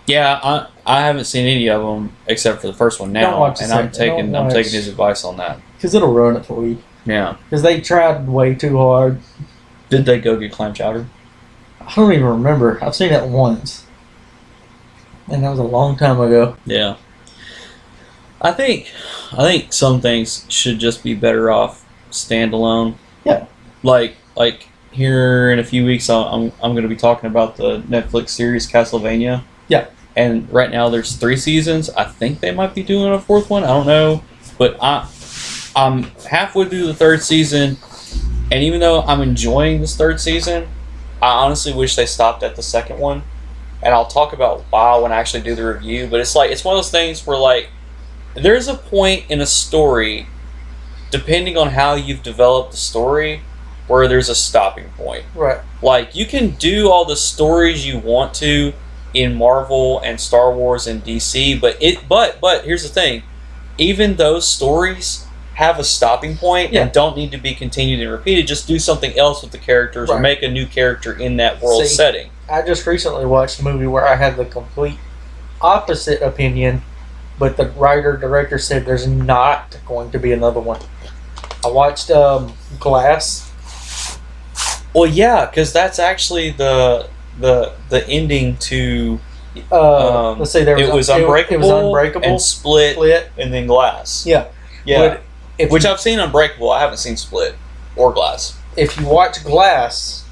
Yeah, I haven't seen any of them except for the first one now, Don't watch the and I'm second. taking his advice on that. Because it'll ruin it for you. Yeah. Because they tried way too hard. Did they go get clam chowder? I don't even remember. I've seen it once. And that was a long time ago. Yeah. I think some things should just be better off standalone. Yeah. Like here in a few weeks, I'm going to be talking about the Netflix series Castlevania. Yeah. And right now there's 3 seasons. I think they might be doing a 4th one. I don't know, but I'm halfway through the 3rd season, and even though I'm enjoying this 3rd season, I honestly wish they stopped at the 2nd one. And I'll talk about why when I actually do the review. But it's one of those things where like there's a point in a story, depending on how you've developed the story, where there's a stopping point. Right. Like, you can do all the stories you want to in Marvel and Star Wars and DC, but here's the thing. Even those stories have a stopping point and don't need to be continued and repeated. Just do something else with the characters or make a new character in that world setting. I just recently watched a movie where I had the complete opposite opinion, but the writer-director said there's not going to be another one. I watched Glass. Well, yeah, because that's actually the ending to. Let's say it was Unbreakable, and Split, and then Glass. Yeah, yeah. Which I've seen Unbreakable. I haven't seen Split or Glass. If you watch Glass,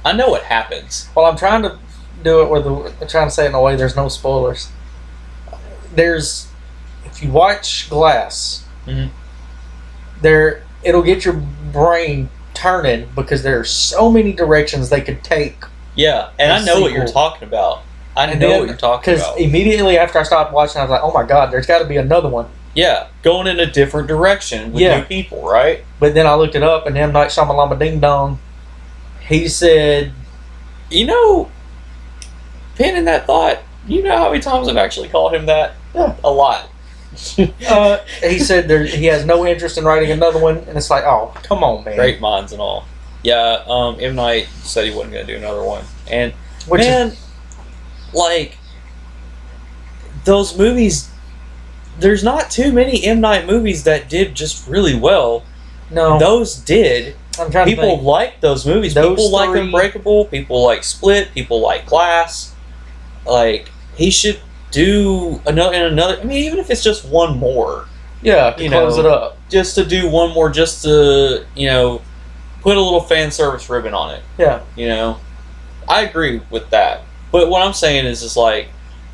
I know what happens. Well, I'm trying to do it I'm trying to say it in a way there's no spoilers. If you watch Glass, it'll get your brain turning because there are so many directions they could take. Yeah, and I know what you're talking about. Because immediately after I stopped watching, I was like, oh my God, there's got to be another one. Yeah, going in a different direction with new people, right? But then I looked it up, and M. Night Shyamalan Ding Dong, he said... pinning that thought, you know how many times I've actually called him that? Yeah. A lot. He said he has no interest in writing another one, and it's like, oh, come on, man. Great minds and all. Yeah, M. Night said he wasn't going to do another one. And, those movies, there's not too many M. Night movies that did just really well. No. Those did, I'm trying to People think. like those movies. Those People like three- Unbreakable. People like Split. People like Glass. Like, he should do another. I mean, even if it's just one more. Yeah, to close it up. Just to do one more, just to, put a little fan service ribbon on it. Yeah. I agree with that. But what I'm saying is like,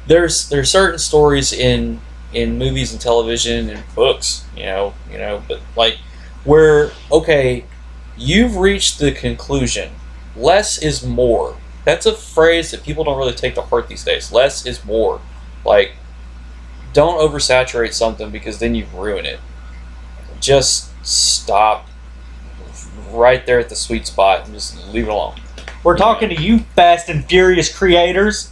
there's certain stories in movies and television and books, but like, where, okay, you've reached the conclusion. Less is more. That's a phrase that people don't really take to heart these days. Less is more. Like, don't oversaturate something because then you ruin it. Just stop right there at the sweet spot and just leave it alone. We're talking to you, Fast and Furious creators.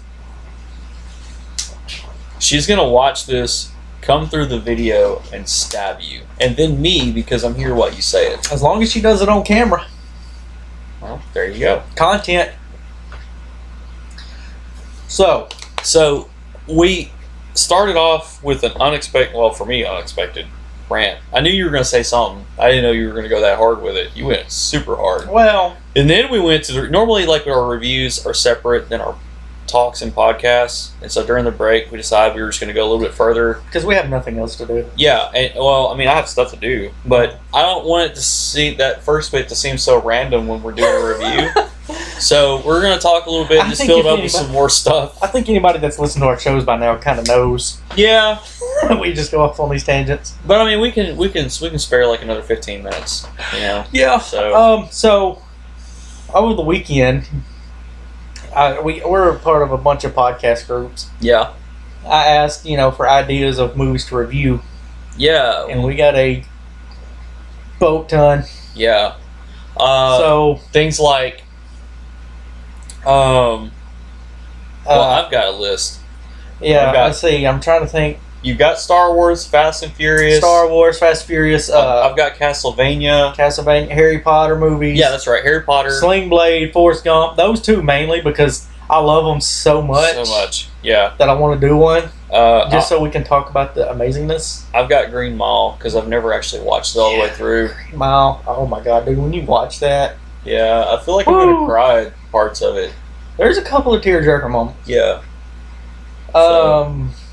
She's going to watch this, come through the video, and stab you. And then me, because I'm here while you say it. As long as she does it on camera. Well, there you go. Content. So we started off with an unexpected rant. I knew you were going to say something. I didn't know you were going to go that hard with it. You went super hard. Well, and then we went to normally, like, our reviews are separate than our talks and podcasts. And so during the break, we decided we were just going to go a little bit further. Because we have nothing else to do. Yeah. And, well, I mean, I have stuff to do. But I don't want it to see that first bit to seem so random when we're doing a review. So we're going to talk a little bit and just fill it up with some more stuff. I think anybody that's listened to our shows by now kind of knows. Yeah. We just go off on these tangents. But I mean, we can spare like another 15 minutes, Yeah. So over the weekend, we're a part of a bunch of podcast groups. Yeah. I asked, for ideas of movies to review. Yeah. And we got a boat ton. Yeah. So things like, well, I've got a list. Yeah, let's see. I'm trying to think. You've got Star Wars, Fast and Furious. Star Wars, Fast Furious. I've got Castlevania, Harry Potter movies. Yeah, that's right. Harry Potter. Sling Blade, Forrest Gump. Those two mainly because I love them so much. Yeah. That I want to do one. Just so we can talk about the amazingness. I've got Green Mile because I've never actually watched it all the way through. Green Mile. Oh my god, dude! When you watch that. Yeah, I feel like I'm going to cry at parts of it. There's a couple of tearjerker moments. Yeah.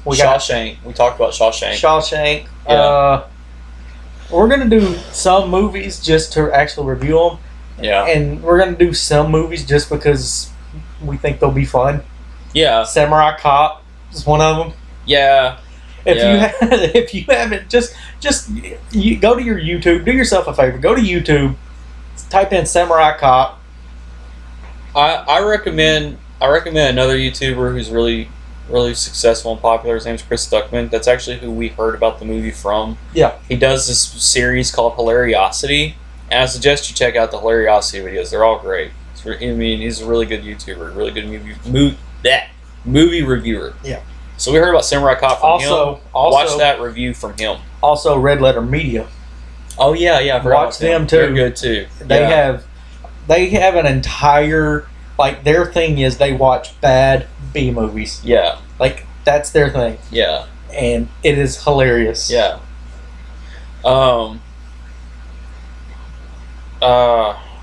We got Shawshank. We talked about Shawshank. Shawshank. Yeah. We're gonna do some movies just to actually review them. Yeah. And we're gonna do some movies just because we think they'll be fun. Yeah. Samurai Cop is one of them. Yeah. If you haven't, just you go to your YouTube. Do yourself a favor. Go to YouTube. Type in Samurai Cop. I recommend another YouTuber who's really successful and popular. His name's Chris Stuckman. That's actually who we heard about the movie from. Yeah. He does this series called Hilariosity, and I suggest you check out the Hilariosity videos. They're all great. He's a really good YouTuber, really good movie reviewer. Yeah. So we heard about Samurai Cop from him. Also, watch that review from him. Also, Red Letter Media. Oh yeah. Watch them too. They're good too. They have an entire, like, their thing is they watch bad B movies. Yeah. Like, that's their thing. Yeah. And it is hilarious. Yeah. I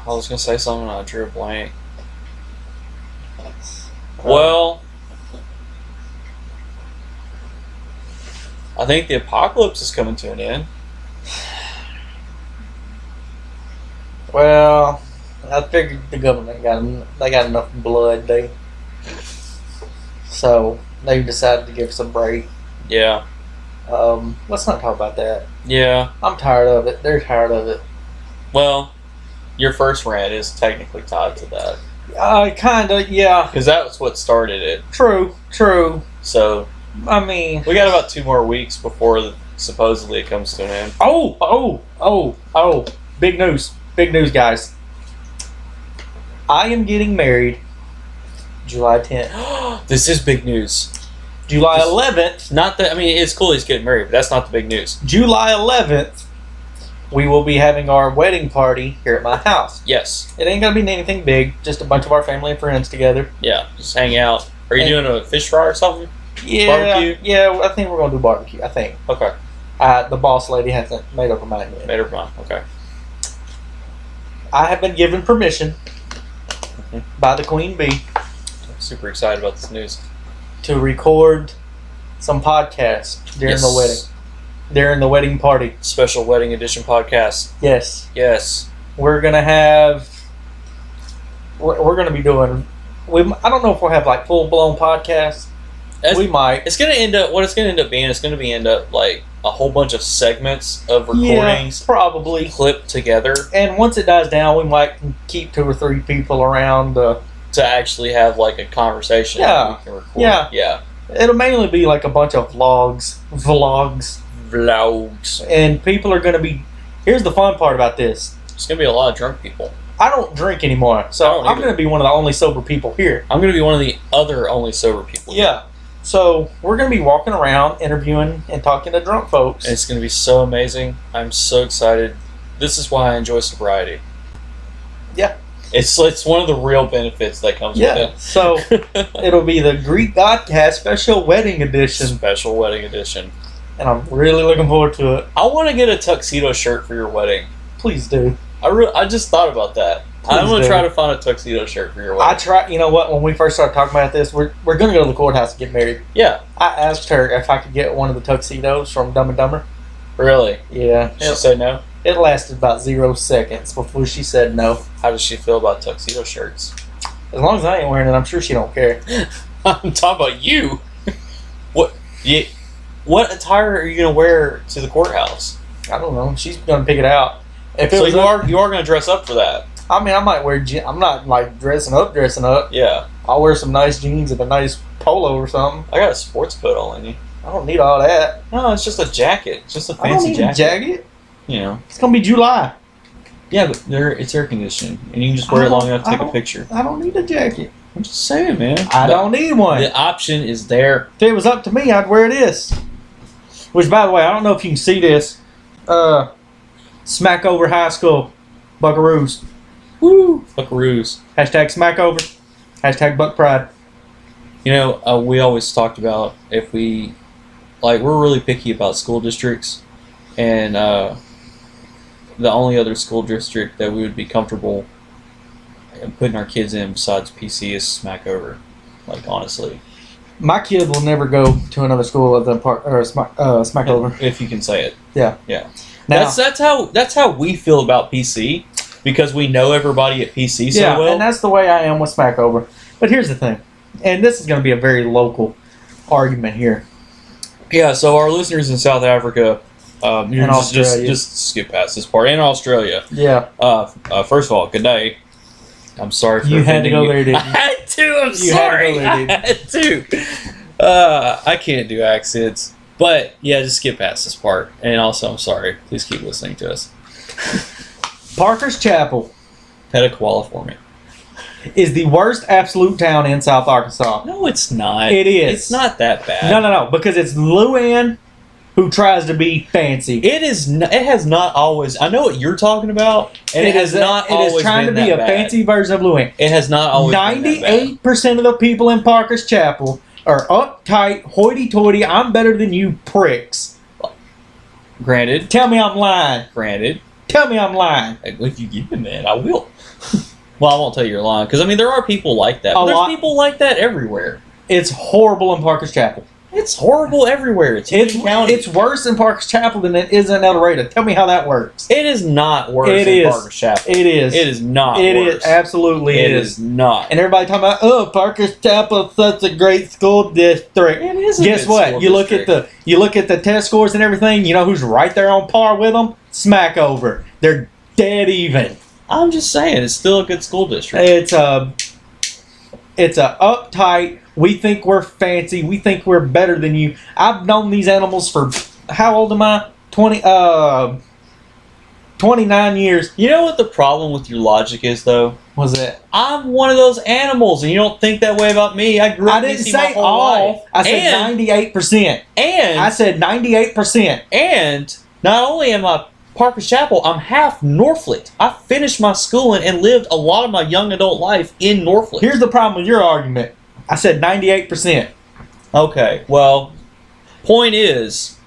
was gonna say something and I drew a blank. Well, I think the apocalypse is coming to an end. Well, I figured the government got enough blood, so they decided to give us a break. Yeah. Let's not talk about that. Yeah. I'm tired of it. They're tired of it. Well, your first rant is technically tied to that. Kinda, yeah. Because that's what started it. True. So, I mean, we got about 2 more weeks before supposedly it comes to an end. Oh! Big news, guys. I am getting married July 10th. This is big news. July 11th. Not that, I mean, it's cool he's getting married, but that's not the big news. July 11th, we will be having our wedding party here at my house. Yes. It ain't gonna be anything big, just a bunch of our family and friends together. Yeah, just hang out. Are you doing a fish fry or something? Yeah. Barbecue? Yeah, I think we're gonna do barbecue, I think. Okay. The boss lady hasn't made up her mind yet. Made her mind, okay. I have been given permission by the Queen Bee I'm super excited about this news. to record some podcasts during Yes. the wedding. During the wedding party. Special wedding edition podcast. Yes. Yes. We're going to be doing... I don't know if we'll have like full-blown podcasts. We might. It's going to end up... What it's going to end up being, it's going to end up like a whole bunch of segments of recordings. Yeah, probably. Clipped together. And once it dies down, we might keep 2 or 3 people around. To actually have like a conversation. Yeah. That we can record. Yeah. It'll mainly be like a bunch of vlogs. And people are going to be... Here's the fun part about this. There's going to be a lot of drunk people. I don't drink anymore, so I'm going to be one of the only sober people here. I'm going to be one of the other only sober people. Yeah. So we're going to be walking around, interviewing, and talking to drunk folks. It's going to be so amazing. I'm so excited. This is why I enjoy sobriety. Yeah. It's one of the real benefits that comes with it. So it'll be the Greek Godcast Special Wedding Edition. Special wedding edition. And I'm really looking forward to it. I want to get a tuxedo shirt for your wedding. Please do. I just thought about that. I'm going to try to find a tuxedo shirt for your wedding. You know what, when we first started talking about this, we're going to go to the courthouse and get married. Yeah. I asked her if I could get one of the tuxedos from Dumb and Dumber. Really? Yeah. She said no? It lasted about 0 seconds before she said no. How does she feel about tuxedo shirts? As long as I ain't wearing it, I'm sure she don't care. I'm talking about you. What attire are you going to wear to the courthouse? I don't know. She's going to pick it out. If So you are going to dress up for that? I mean, I might wear... I'm not, like, dressing up. Yeah. I'll wear some nice jeans and a nice polo or something. I got a sports coat on you. I don't need all that. No, it's just a jacket. It's just a I don't fancy need a jacket. You know. It's going to be July. Yeah, but it's air conditioned, and you can just wear it long enough to take a picture. I don't need a jacket. I'm just saying, man. I don't need one. The option is there. If it was up to me, I'd wear this. Which, by the way, I don't know if you can see this. Smackover High School. Buckaroos. Woo! Buckaroos. Hashtag Smackover. Hashtag Buck Pride. You know, we always talked about if we... Like, we're really picky about school districts. And the only other school district that we would be comfortable putting our kids in besides PC is Smackover. Like, honestly. My kid will never go to another school other than Smackover. If you can say it. Yeah. Yeah. Now, That's how we feel about PC, because we know everybody at PC so well. And that's the way I am with Smackover. But here's the thing, and this is going to be a very local argument here. Yeah, so our listeners in South Africa, just skip past this part. In Australia. Yeah. First of all, good day. I'm sorry for you had to go there, didn't you? I had to. I'm sorry. I had to. I can't do accents. But, yeah, just skip past this part. And also, I'm sorry. Please keep listening to us. Parker's Chapel. Pet a koala for me. Is the worst absolute town in South Arkansas. No, it's not. It is. It's not that bad. No. Because it's Luann who tries to be fancy. It has not always... I know what you're talking about. And it has not always been that bad. It is trying to be a fancy version of Luann. It has not always been that bad. 98% of the people in Parker's Chapel are uptight, hoity-toity, I'm better than you pricks. Granted. Tell me I'm lying. Granted. Tell me I'm lying. If you give me that, I will. Well, I won't tell you you're lying, because, I mean, there are people like that. But there's people like that everywhere. It's horrible in Parker's Chapel. It's horrible everywhere. It's worse in Parker's Chapel than it is in El Dorado. Tell me how that works. It is not worse in Parker's Chapel. It is. It is not worse. It is. Absolutely it is not. And everybody talking about, Parker's Chapel is such a great school district. It is. Guess what? You look at the test scores and everything. You know who's right there on par with them? Smackover. They're dead even. I'm just saying, it's still a good school district. It's a uptight. We think we're fancy. We think we're better than you. I've known these animals for, how old am I? 29 years. You know what the problem with your logic is, though? Was it? I'm one of those animals, and you don't think that way about me. I grew up. I didn't say all. I said 98%. And I said 98%. And not only am I Parker's Chapel, I'm half Norfleet. I finished my schooling and lived a lot of my young adult life in Norfleet. Here's the problem with your argument. I said 98%. Okay, well, point is,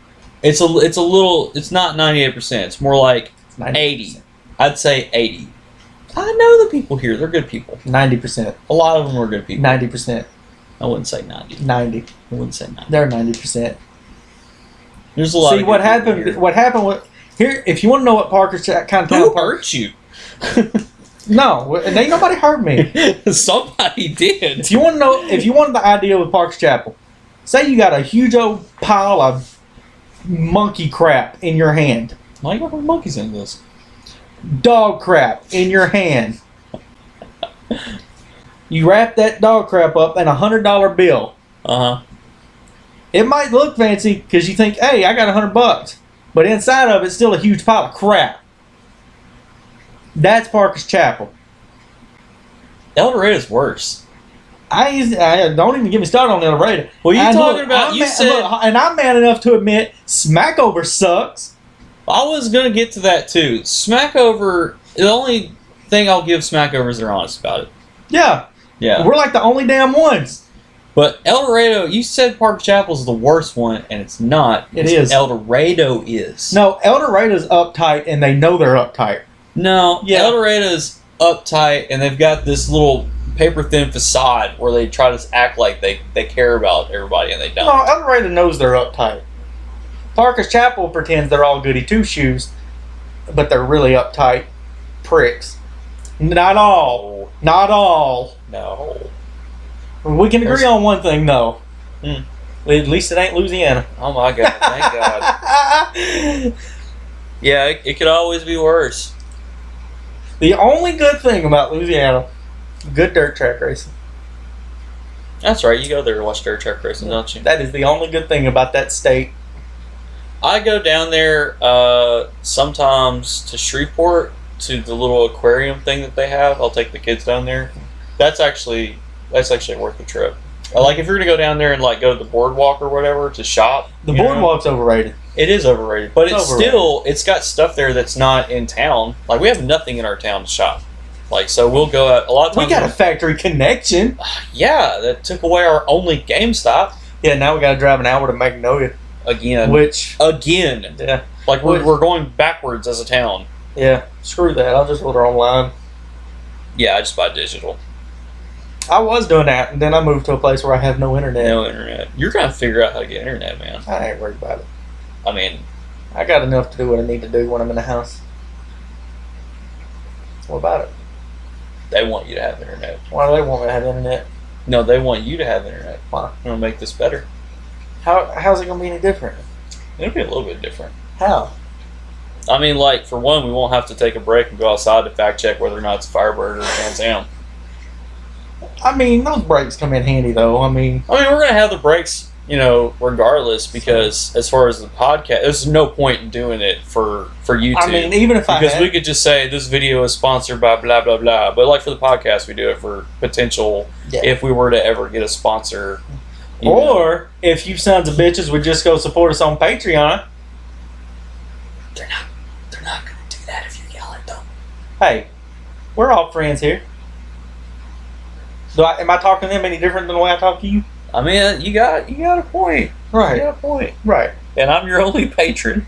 it's not 98%. It's more like 80. I'd say 80. I know the people here. They're good people. 90%. A lot of them are good people. 90%. I wouldn't say 90. 90. I wouldn't say 90. They're 90%. There's a lot. See, what happened? What happened with here? If you want to know what Parker's kind of town. Who hurt you? No, ain't nobody hurt me. Somebody did. If you want to know, if you wanted the idea with Parker's Chapel, say you got a huge old pile of monkey crap in your hand. Why you got monkeys in this? Dog crap in your hand. You wrap that dog crap up in $100 bill. It might look fancy because you think, hey, I got $100, but inside of it's still a huge pile of crap. That's Parker's Chapel. El Dorado's worse. I don't even get me started on El Dorado. Well, you talking about? You said, and I'm man enough to admit, Smackover sucks. I was gonna get to that too. Smackover. The only thing I'll give Smackover is they're honest about it. Yeah. Yeah. We're like the only damn ones. But El Dorado, you said Parker's Chapel is the worst one, and it's not. It is. El Dorado is. No, El Dorado's uptight, and they know they're uptight. No, Yeah. El Dorado's uptight, and they've got this little paper-thin facade where they try to act like they care about everybody, and they don't. No, El Dorado knows they're uptight. Parker's Chapel pretends they're all goody two-shoes, but they're really uptight pricks. Not all. Not all. No. We can agree on one thing, though. Hmm. At least it ain't Louisiana. Oh my God! Thank God. Yeah, it could always be worse. The only good thing about Louisiana, good dirt track racing. That's right. You go there to watch dirt track racing, don't you? That is the only good thing about that state. I go down there sometimes to Shreveport to the little aquarium thing that they have. I'll take the kids down there. That's actually worth the trip. Like if you're gonna go down there and like go to the boardwalk or whatever to shop. The boardwalk's overrated. It is overrated, but it's overrated. still it's got stuff there that's not in town. Like we have nothing in our town to shop. Like so we'll go out a lot of times. We got a factory connection. Yeah, that took away our only GameStop. Yeah, now we got to drive an hour to Magnolia. Again. Yeah. Like we're going backwards as a town. Yeah. Screw that. I'll just order online. Yeah, I just buy digital. I was doing that, and then I moved to a place where I have no internet. No internet. You're gonna figure out how to get internet, man. I ain't worried about it. I mean, I got enough to do what I need to do when I'm in the house. What about it? they want you to have internet. Why do they want me to have internet? No, they want you to have internet. Why? It'll make this better. How's it gonna be any different? It'll be a little bit different. How? I mean, like, for one, we won't have to take a break and go outside to fact check whether or not it's Firebird or Trans Am. I mean, those breaks come in handy, though. I mean, we're going to have the breaks, regardless, because as far as the podcast, there's no point in doing it for YouTube. I mean, even if because we could just say this video is sponsored by blah, blah, blah. But, like, for the podcast, we do it for potential, if we were to ever get a sponsor. Or, if you sons of bitches would just go support us on Patreon. They're not going to do that if you yell at them. Hey, we're all friends here. Am I talking to them any different than the way I talk to you? I mean, you got a point. Right. You got a point. Right. And I'm your only patron.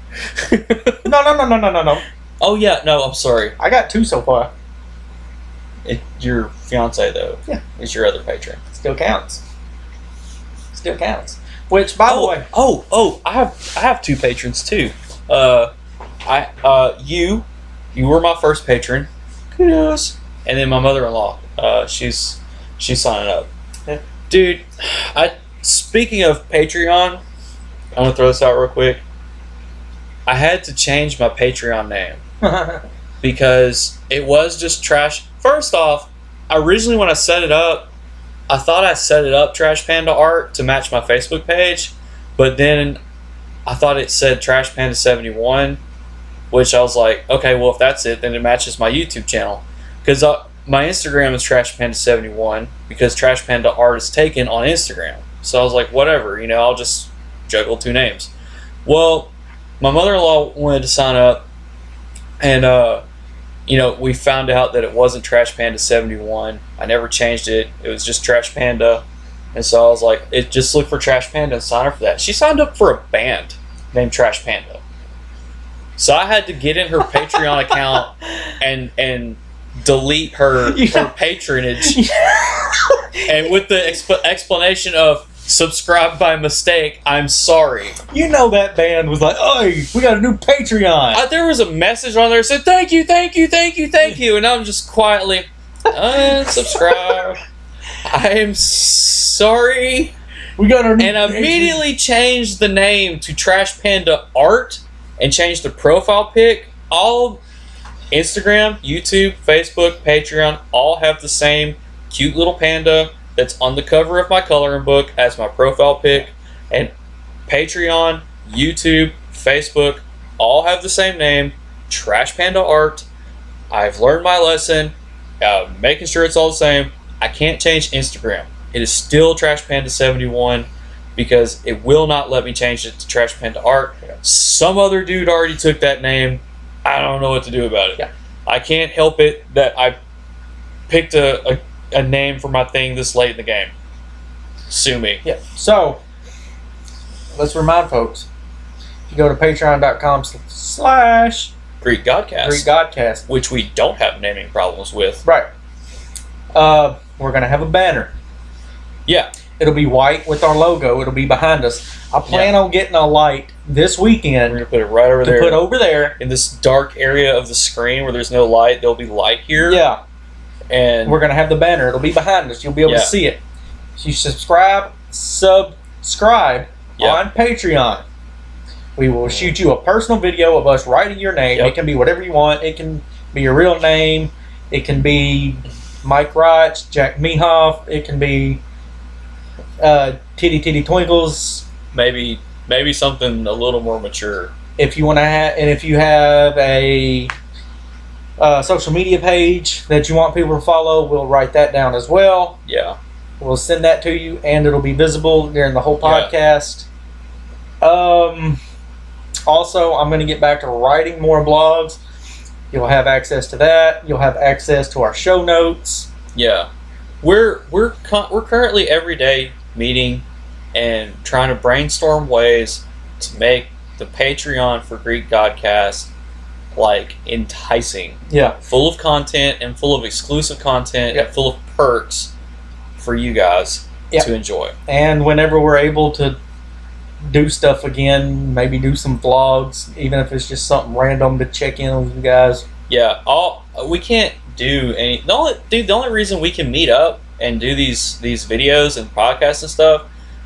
No. Oh, yeah. No, I'm sorry. I got 2 so far. Your fiance, though, is your other patron. Still counts. Which, by the way... I have 2 patrons, too. You were my first patron. Kudos. And then my mother-in-law, she's signing up. Yeah. Dude, speaking of Patreon, I'm gonna throw this out real quick. I had to change my Patreon name because it was just trash. First off, originally when I set it up, I thought I set it up Trash Panda Art to match my Facebook page, but then I thought it said Trash Panda 71, which I was like, okay, well if that's it, then it matches my YouTube channel. Because my Instagram is Trash Panda 71 because Trash Panda Art is taken on Instagram. So I was like, whatever, I'll just juggle 2 names. Well, my mother-in-law wanted to sign up, and we found out that it wasn't Trash Panda 71. I never changed it. It was just Trash Panda. And so I was like, just look for Trash Panda and sign up for that. She signed up for a band named Trash Panda. So I had to get in her Patreon account and delete her patronage, and with the explanation of subscribe by mistake, I'm sorry. You know that band was like, "Hey, we got a new Patreon." There was a message on there that said, "Thank you, thank you, thank you, thank you," and I'm just quietly unsubscribe. I am sorry. We got our new and immediately changed the name to Trash Panda Art and changed the profile pic. All Instagram, YouTube, Facebook, Patreon all have the same cute little panda that's on the cover of my coloring book as my profile pic. And Patreon, YouTube, Facebook all have the same name, Trash Panda Art. I've learned my lesson, making sure it's all the same. I can't change Instagram. It is still Trash Panda 71 because it will not let me change it to Trash Panda Art. Some other dude already took that name. I don't know what to do about it. Yeah. I can't help it that I picked a name for my thing this late in the game. Sue me. Yeah. So, let's remind folks. If you go to patreon.com/Greek Godcast, which we don't have naming problems with. Right. We're going to have a banner. Yeah. It'll be white with our logo. It'll be behind us. I plan on getting a light this weekend. We're going to put it right over there. Put over there. In this dark area of the screen where there's no light, there'll be light here. Yeah. And we're going to have the banner. It'll be behind us. You'll be able to see it. So you subscribe on Patreon. We will shoot you a personal video of us writing your name. It can be whatever you want. It can be your real name. It can be Mike Wright, Jack Mehoff. It can be Titty Twinkles. Maybe something a little more mature. If you want to have, and if you have a social media page that you want people to follow, we'll write that down as well. Yeah. We'll send that to you, and it'll be visible during the whole podcast. Also, I'm going to get back to writing more blogs. You'll have access to that. You'll have access to our show notes. Yeah. We're currently every day meeting and trying to brainstorm ways to make the Patreon for Greek Godcast like enticing. Yeah. Full of content and full of exclusive content and full of perks for you guys to enjoy. And whenever we're able to do stuff again, maybe do some vlogs, even if it's just something random to check in with you guys. Yeah. We can't do any. The only reason we can meet up and do these videos and podcasts and stuff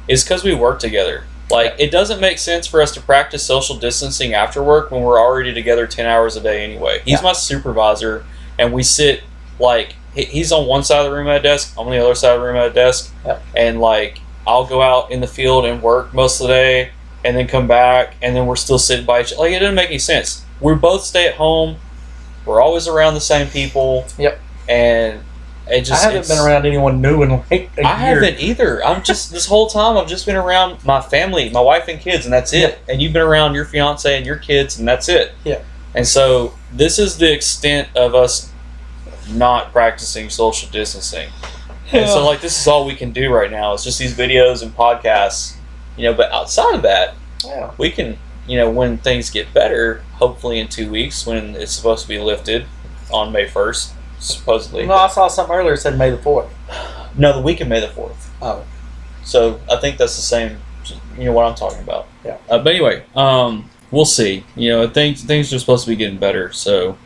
is because we work together. Like, it doesn't make sense for us to practice social distancing after work when we're already together 10 hours a day anyway. He's my supervisor, and we sit, like, he's on one side of the room at a desk, I'm on the other side of the room at a desk, and, like, I'll go out in the field and work most of the day, and then come back, and then we're still sitting by each other. Like, it doesn't make any sense. We both stay at home. We're always around the same people. Yep. And I haven't been around anyone new in like a year. I haven't either. I'm just, this whole time, I've just been around my family, my wife and kids, and that's it. Yep. And you've been around your fiance and your kids, and that's it. Yeah. And so this is the extent of us not practicing social distancing. Yeah. And so, like, this is all we can do right now. It's just these videos and podcasts, but outside of that, we can, when things get better, hopefully in 2 weeks, when it's supposed to be lifted on May 1st, supposedly. No, I saw something earlier that said May the 4th. No, the week of May the 4th. Oh. So I think that's the same, what I'm talking about. Yeah. But anyway, we'll see. Things are supposed to be getting better, so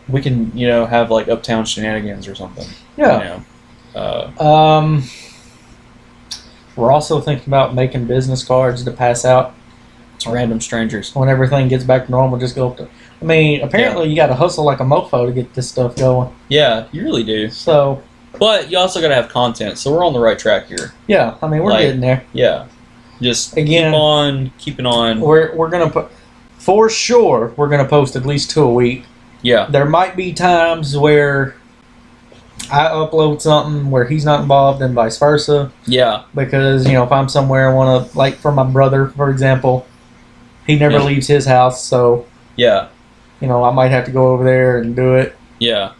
we can, have like uptown shenanigans or something. Yeah. We're also thinking about making business cards to pass out to random strangers. When everything gets back to normal, just go up to... apparently you got to hustle like a mofo to get this stuff going. Yeah, you really do. So... But you also got to have content, so we're on the right track here. Yeah, we're getting there. Yeah. Just keeping on. We're going to put... For sure, we're going to post at least 2 a week. Yeah. There might be times where I upload something where he's not involved and vice versa. Yeah. Because, if I'm somewhere I want to... Like, for my brother, for example... He never leaves his house, so I might have to go over there and do it. Yeah,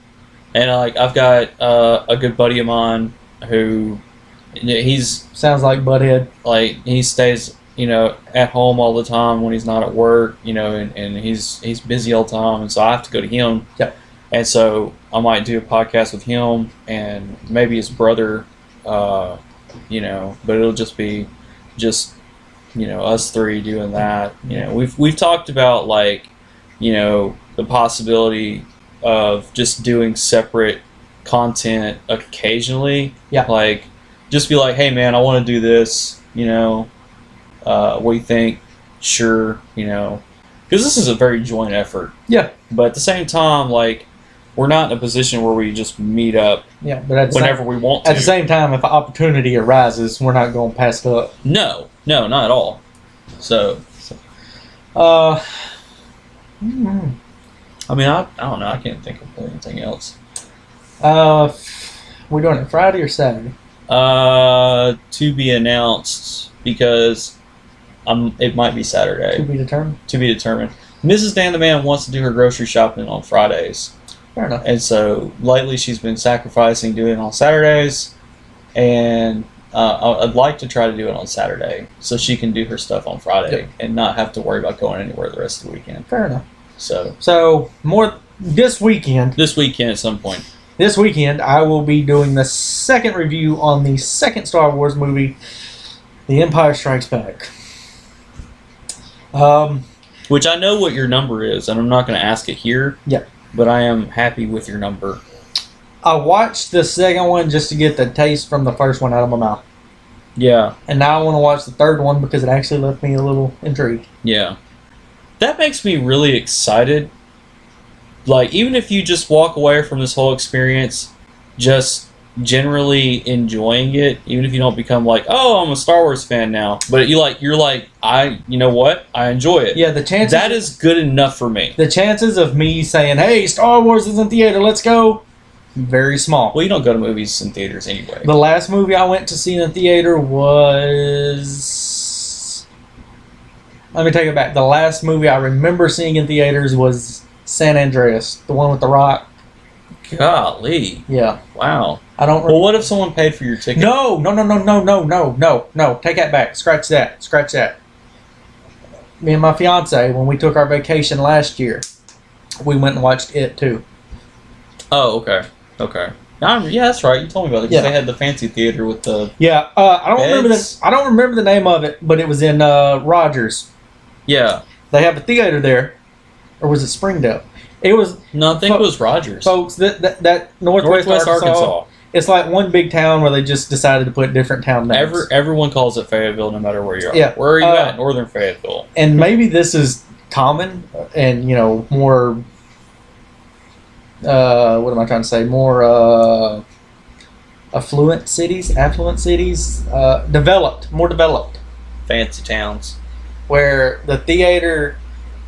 and I've got a good buddy of mine who he's sounds like Butthead. Like, he stays at home all the time when he's not at work. And he's busy all the time, and so I have to go to him. Yeah. And so I might do a podcast with him and maybe his brother, you know, but it'll just be you know, us three doing that. You know, we've talked about, like, you know, the possibility of just doing separate content occasionally. Yeah. Like, just be like, hey man, I want to do this, you know, what do you think? Sure, you know, because this is a very joint effort. Yeah. But at the same time, like, we're not in a position where we just meet up Yeah, but at the whenever we want to. At the same time, if an opportunity arises, we're not going to pass it up. No, not at all. So, Mm. I mean, I don't know. I can't think of anything else. We're doing it Friday or Saturday? To be announced, because it might be Saturday. To be determined. To be determined. Mrs. Dan the Man wants to do her grocery shopping on Fridays. Fair enough. And so lately she's been sacrificing doing it on Saturdays, and I'd like to try to do it on Saturday so she can do her stuff on Friday and not have to worry about going anywhere the rest of the weekend. Fair enough. So more this weekend. This weekend at some point. This weekend, I will be doing the second review on the second Star Wars movie, The Empire Strikes Back. Which I know what your number is, and I'm not going to ask it here. Yeah. But I am happy with your number. I watched the second one just to get the taste from the first one out of my mouth. Yeah. And now I want to watch the third one because it actually left me a little intrigued. Yeah. That makes me really excited. Like, even if you just walk away from this whole experience just generally enjoying it, even if you don't become like, oh, I'm a Star Wars fan now, but you're like, you know what? I enjoy it. Yeah, the chances... That is good enough for me. The chances of me saying, hey, Star Wars is in theater, let's go, very small. Well, you don't go to movies in theaters anyway. The last movie I went to see in the theater was... Let me take it back. The last movie I remember seeing in theaters was San Andreas, the one with The Rock. Golly. Yeah. Wow. I don't... Well, what if someone paid for your ticket? No. Take that back. Scratch that. Me and my fiance, when we took our vacation last year, we went and watched it too. Oh, okay. Yeah, that's right. You told me about it because they had the fancy theater with the I don't remember the name of it, but it was in Rogers. Yeah. They have a theater there, or was it Springdale? It was. No, I think it was Rogers. Folks, that Northwest Arkansas. It's like one big town where they just decided to put different town names. Everyone calls it Fayetteville, no matter where you are. Yeah. Where are you at? Northern Fayetteville. And maybe this is common and, you know, more... what am I trying to say? More affluent cities, more developed. Fancy towns. Where the theater...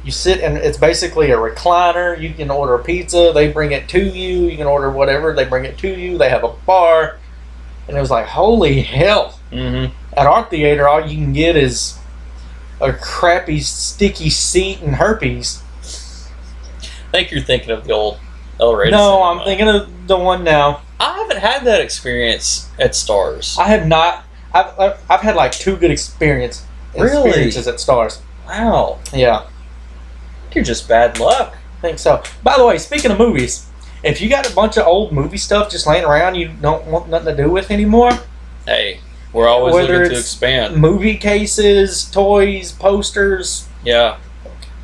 You sit and it's basically a recliner. You can order a pizza. They bring it to you. You can order whatever. They bring it to you. They have a bar. And it was like, holy hell. Mm-hmm. At our theater, all you can get is a crappy, sticky seat and herpes. I think you're thinking of the old L-rated No, cinema. I'm thinking of the one now. I haven't had that experience at Stars. I have not. I've had like 2 good experiences at Stars. Wow. Yeah. You're just bad luck. I think so. By the way, speaking of movies, if you got a bunch of old movie stuff just laying around you don't want nothing to do with anymore, hey, we're always looking to expand. Movie cases, toys, posters. Yeah.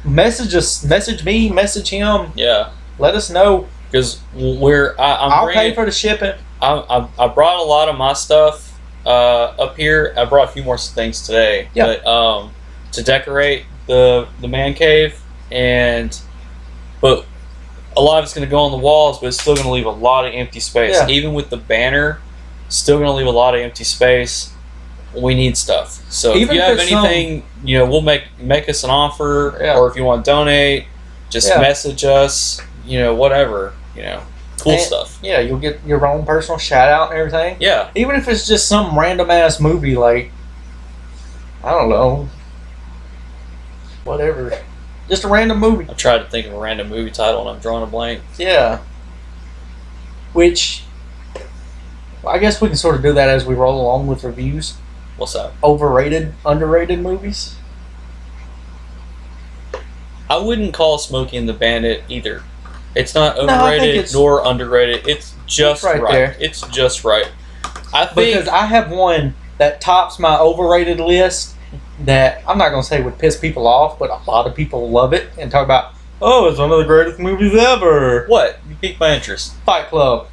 Message us. Message me. Message him. Yeah. Let us know. Because I'll pay for the shipping. I brought a lot of my stuff up here. I brought a few more things today. Yeah. But, to decorate the man cave. But a lot of it's going to go on the walls, but it's still going to leave a lot of empty space. Yeah. Even with the banner, still going to leave a lot of empty space. We need stuff. So if you have anything, you know, we'll make us an offer, or if you want to donate, just message us. You know, whatever. You know, cool stuff. Yeah, you'll get your own personal shout out and everything. Yeah. Even if it's just some random ass movie, like I don't know, whatever. Just a random movie. I tried to think of a random movie title and I'm drawing a blank. Yeah. Which, well, I guess we can sort of do that as we roll along with reviews. What's that? Overrated, underrated movies. I wouldn't call Smokey and the Bandit either It's not No, I think overrated it's- nor underrated. It's just right right. there. It's just right. I think Because I have one that tops my overrated list that I'm not going to say would piss people off, but a lot of people love it and talk about, oh, it's one of the greatest movies ever. what? You piqued my interest. Fight Club.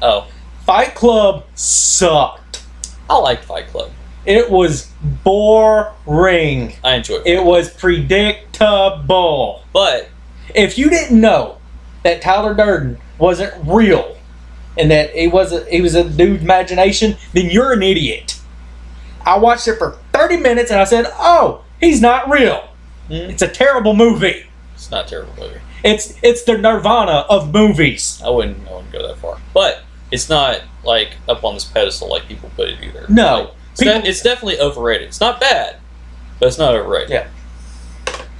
Oh, Fight Club sucked. I like Fight Club. It was boring. I enjoy it. It was predictable. But If you didn't know that Tyler Durden wasn't real and that he was a dude's imagination, then you're an idiot. I watched it for 30 minutes and I said, oh, he's not real. It's a terrible movie. it's not a terrible movie. It's the Nirvana of movies. I wouldn't go that far. But it's not like up on this pedestal like people put it either. No. Like, it's definitely overrated. It's not bad, but it's not overrated. Yeah.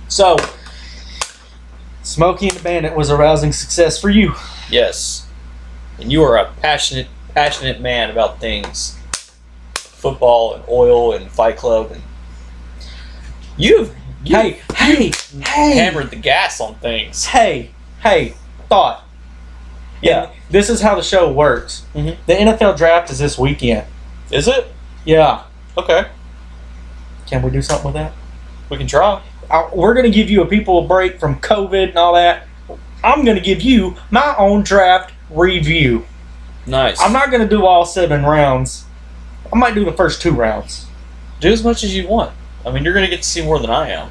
So, Smokey and the Bandit was a rousing success for you. Yes. And you are a passionate man about things. Football and oil and Fight Club and you've Hey, hammered the gas on things. Hey, thought. Yeah. And this is how the show works. Mhm. The NFL draft is this weekend. Is it? Yeah. Okay. Can we do something with that? We can try. We're going to give you a people a break from COVID and all that. I'm going to give you my own draft review. Nice. I'm not going to do all 7 rounds. I might do the first 2 rounds. Do as much as you want. I mean, you're going to get to see more than I am.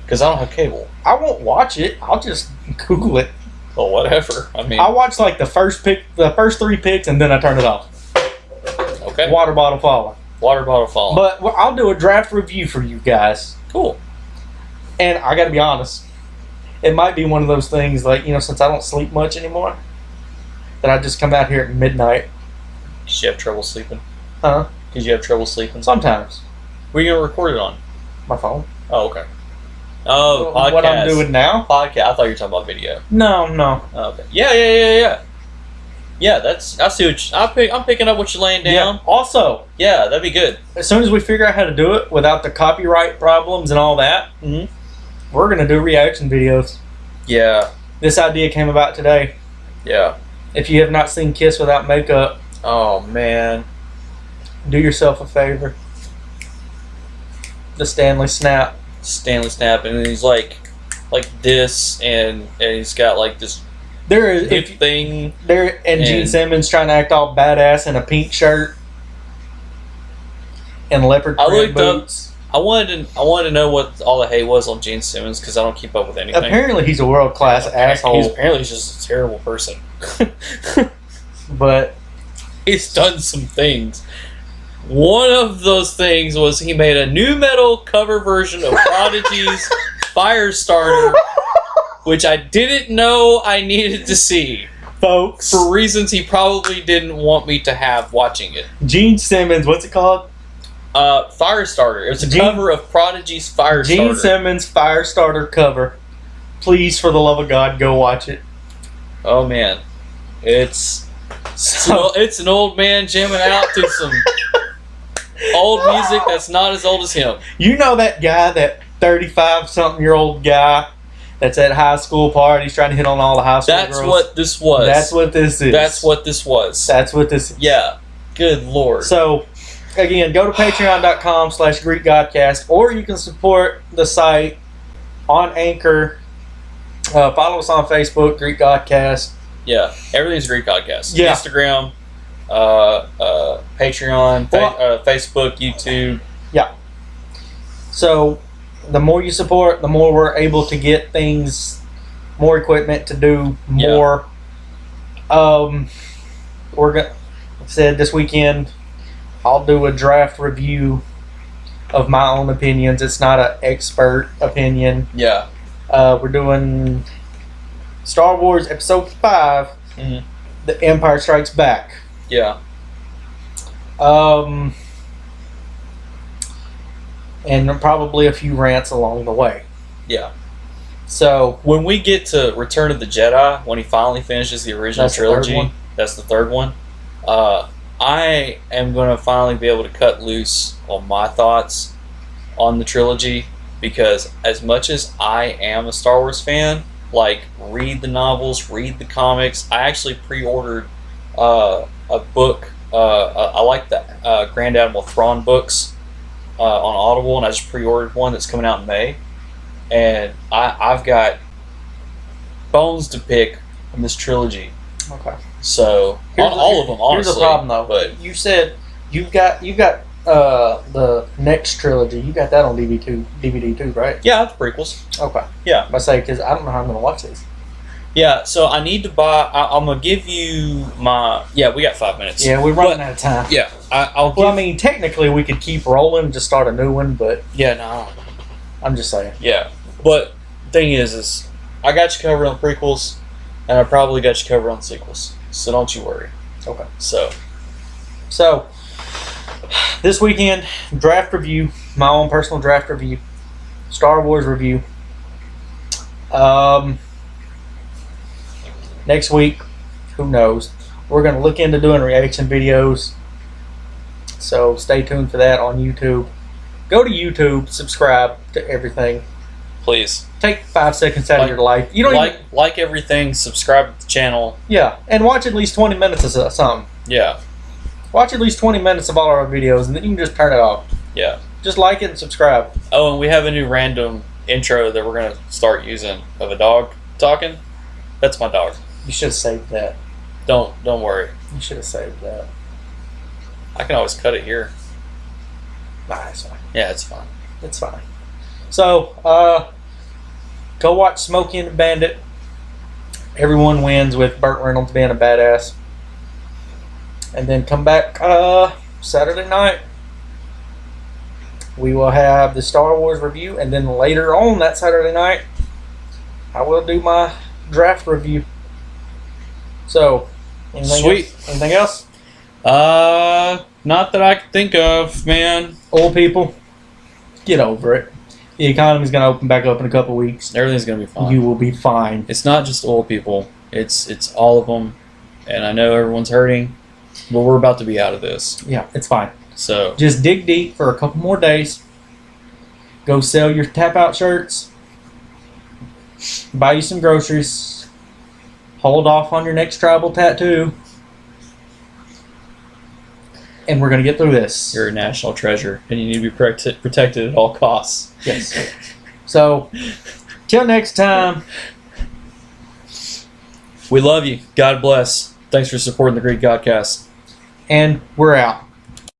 Because I don't have cable. I won't watch it. I'll just Google it. Well, whatever. I mean, I'll watch like the first 3 picks, and then I turn it off. okay. Water bottle falling. Water bottle falling. But I'll do a draft review for you guys. Cool. And I got to be honest, it might be one of those things like, since I don't sleep much anymore, that I just come out here at midnight. Did you have trouble sleeping? Huh? Did you have trouble sleeping? Sometimes. What are you going to record it on? My phone. Oh, okay. Oh, podcast. What I'm doing now? Podcast. I thought you were talking about video. No. Oh, okay. Yeah. Yeah, that's. I see what I'm picking up what you're laying down. Yeah. Also, Yeah, that'd be good. as soon as we figure out how to do it without the copyright problems and all that, we're going to do reaction videos. Yeah. This idea came about today. Yeah. If you have not seen Kiss Without Makeup, Oh man. do yourself a favor. The Stanley Snap. Stanley Snap, and he's like this, and he's got like this There is hip thing. and Gene And- Simmons trying to act all badass in a pink shirt and leopard I print looked up- boots. I wanted to know what all the hate was on Gene Simmons because I don't keep up with anything. Apparently, he's a world class asshole. He's just a terrible person. But He's done some things. One of those things was he made a new metal cover version of Prodigy's Firestarter, which I didn't know I needed to see folks, for reasons he probably didn't want me to have watching it. Gene Simmons, what's it called? Firestarter. It was a cover of Prodigy's Firestarter. Gene Simmons Firestarter cover. Please, for the love of God, go watch it. Oh man, it's an old man jamming out to some old music that's not as old as him. You know that guy, that 35-something-year-old guy that's at high school parties trying to hit on all the high school girls? That's what this was. That's what this is. That's what this was. That's what this is. Yeah. Good Lord. So, again, go to patreon.com/GreekGodcast, or you can support the site on Anchor. Follow us on Facebook, Greek Godcast. Yeah. Everything's Greek Podcast. Yeah. Instagram, Patreon, Facebook, YouTube. Yeah. So, the more you support, the more we're able to get things, more equipment to do more. We're going said this weekend, I'll do a draft review of my own opinions. It's not an expert opinion. Yeah. We're doing Star Wars Episode 5, Mhm. The Empire Strikes Back. Yeah. And probably a few rants along the way. Yeah. So, When we get to Return of the Jedi, when he finally finishes the original That's the third trilogy, one? that's the third one. I am going to finally be able to cut loose on my thoughts on the trilogy, because as much as I am a Star Wars fan, like read the novels, read the comics. I actually pre-ordered a book. I like the Grand Admiral Thrawn books on Audible, and I just pre-ordered one that's coming out in May. And I've got bones to pick in this trilogy. Okay. So all of them, honestly. Here's the problem, though. But you said you've got the next trilogy. You got that on DVD too, right? yeah, it's prequels. Okay. Yeah. I say because I don't know how I'm going to watch these. Yeah, so I need to buy. I'm gonna give you my. Yeah, we got 5 minutes. Yeah, we're running out of time. Yeah, I'll. Well, I mean, technically we could keep rolling, just start a new one, but Yeah, no. I'm just saying. Yeah, but thing is I got you covered on prequels, and I probably got you covered on sequels. So don't you worry. Okay. So this weekend, draft review, my own personal draft review, Star Wars review. Next week, who knows? We're going to look into doing reaction videos. So stay tuned for that on YouTube. Go to YouTube, subscribe to everything. please Take 5 seconds out of your life. You don't like everything. Subscribe to the channel. Yeah, and watch at least 20 minutes of something. Yeah, Watch at least 20 minutes of all our videos, and then you can just turn it off. yeah. Just like it and subscribe. Oh, and we have a new random intro that we're gonna start using of a dog talking. That's my dog. You should have saved that. Don't worry. You should have saved that. I can always cut it here. Nah, it's fine. Yeah, it's fine. It's fine. So, go watch Smokey and the Bandit. Everyone wins with Burtreynolds being a badass. And then come back Saturday night. We will have the Star Wars review, and then later on that Saturday night, I will do my draft review. So, anything Sweet. else? Anything else? Not that I can think of, man. Old people, get over it. The economy's going to open back up in a couple weeks. Everything's gonna be fine. You will be fine. It's not just old people. It's all of them, and I know everyone's hurting, but we're about to be out of this. Yeah, it's fine. So Just dig deep for a couple more days. Go sell your tap out shirts. Buy you some groceries. Hold off on your next tribal tattoo. And we're going to get through this. you're a national treasure, and you need to be protected at all costs. Yes. So, till next time. We love you. God bless. Thanks for supporting the Greek Godcast. And we're out.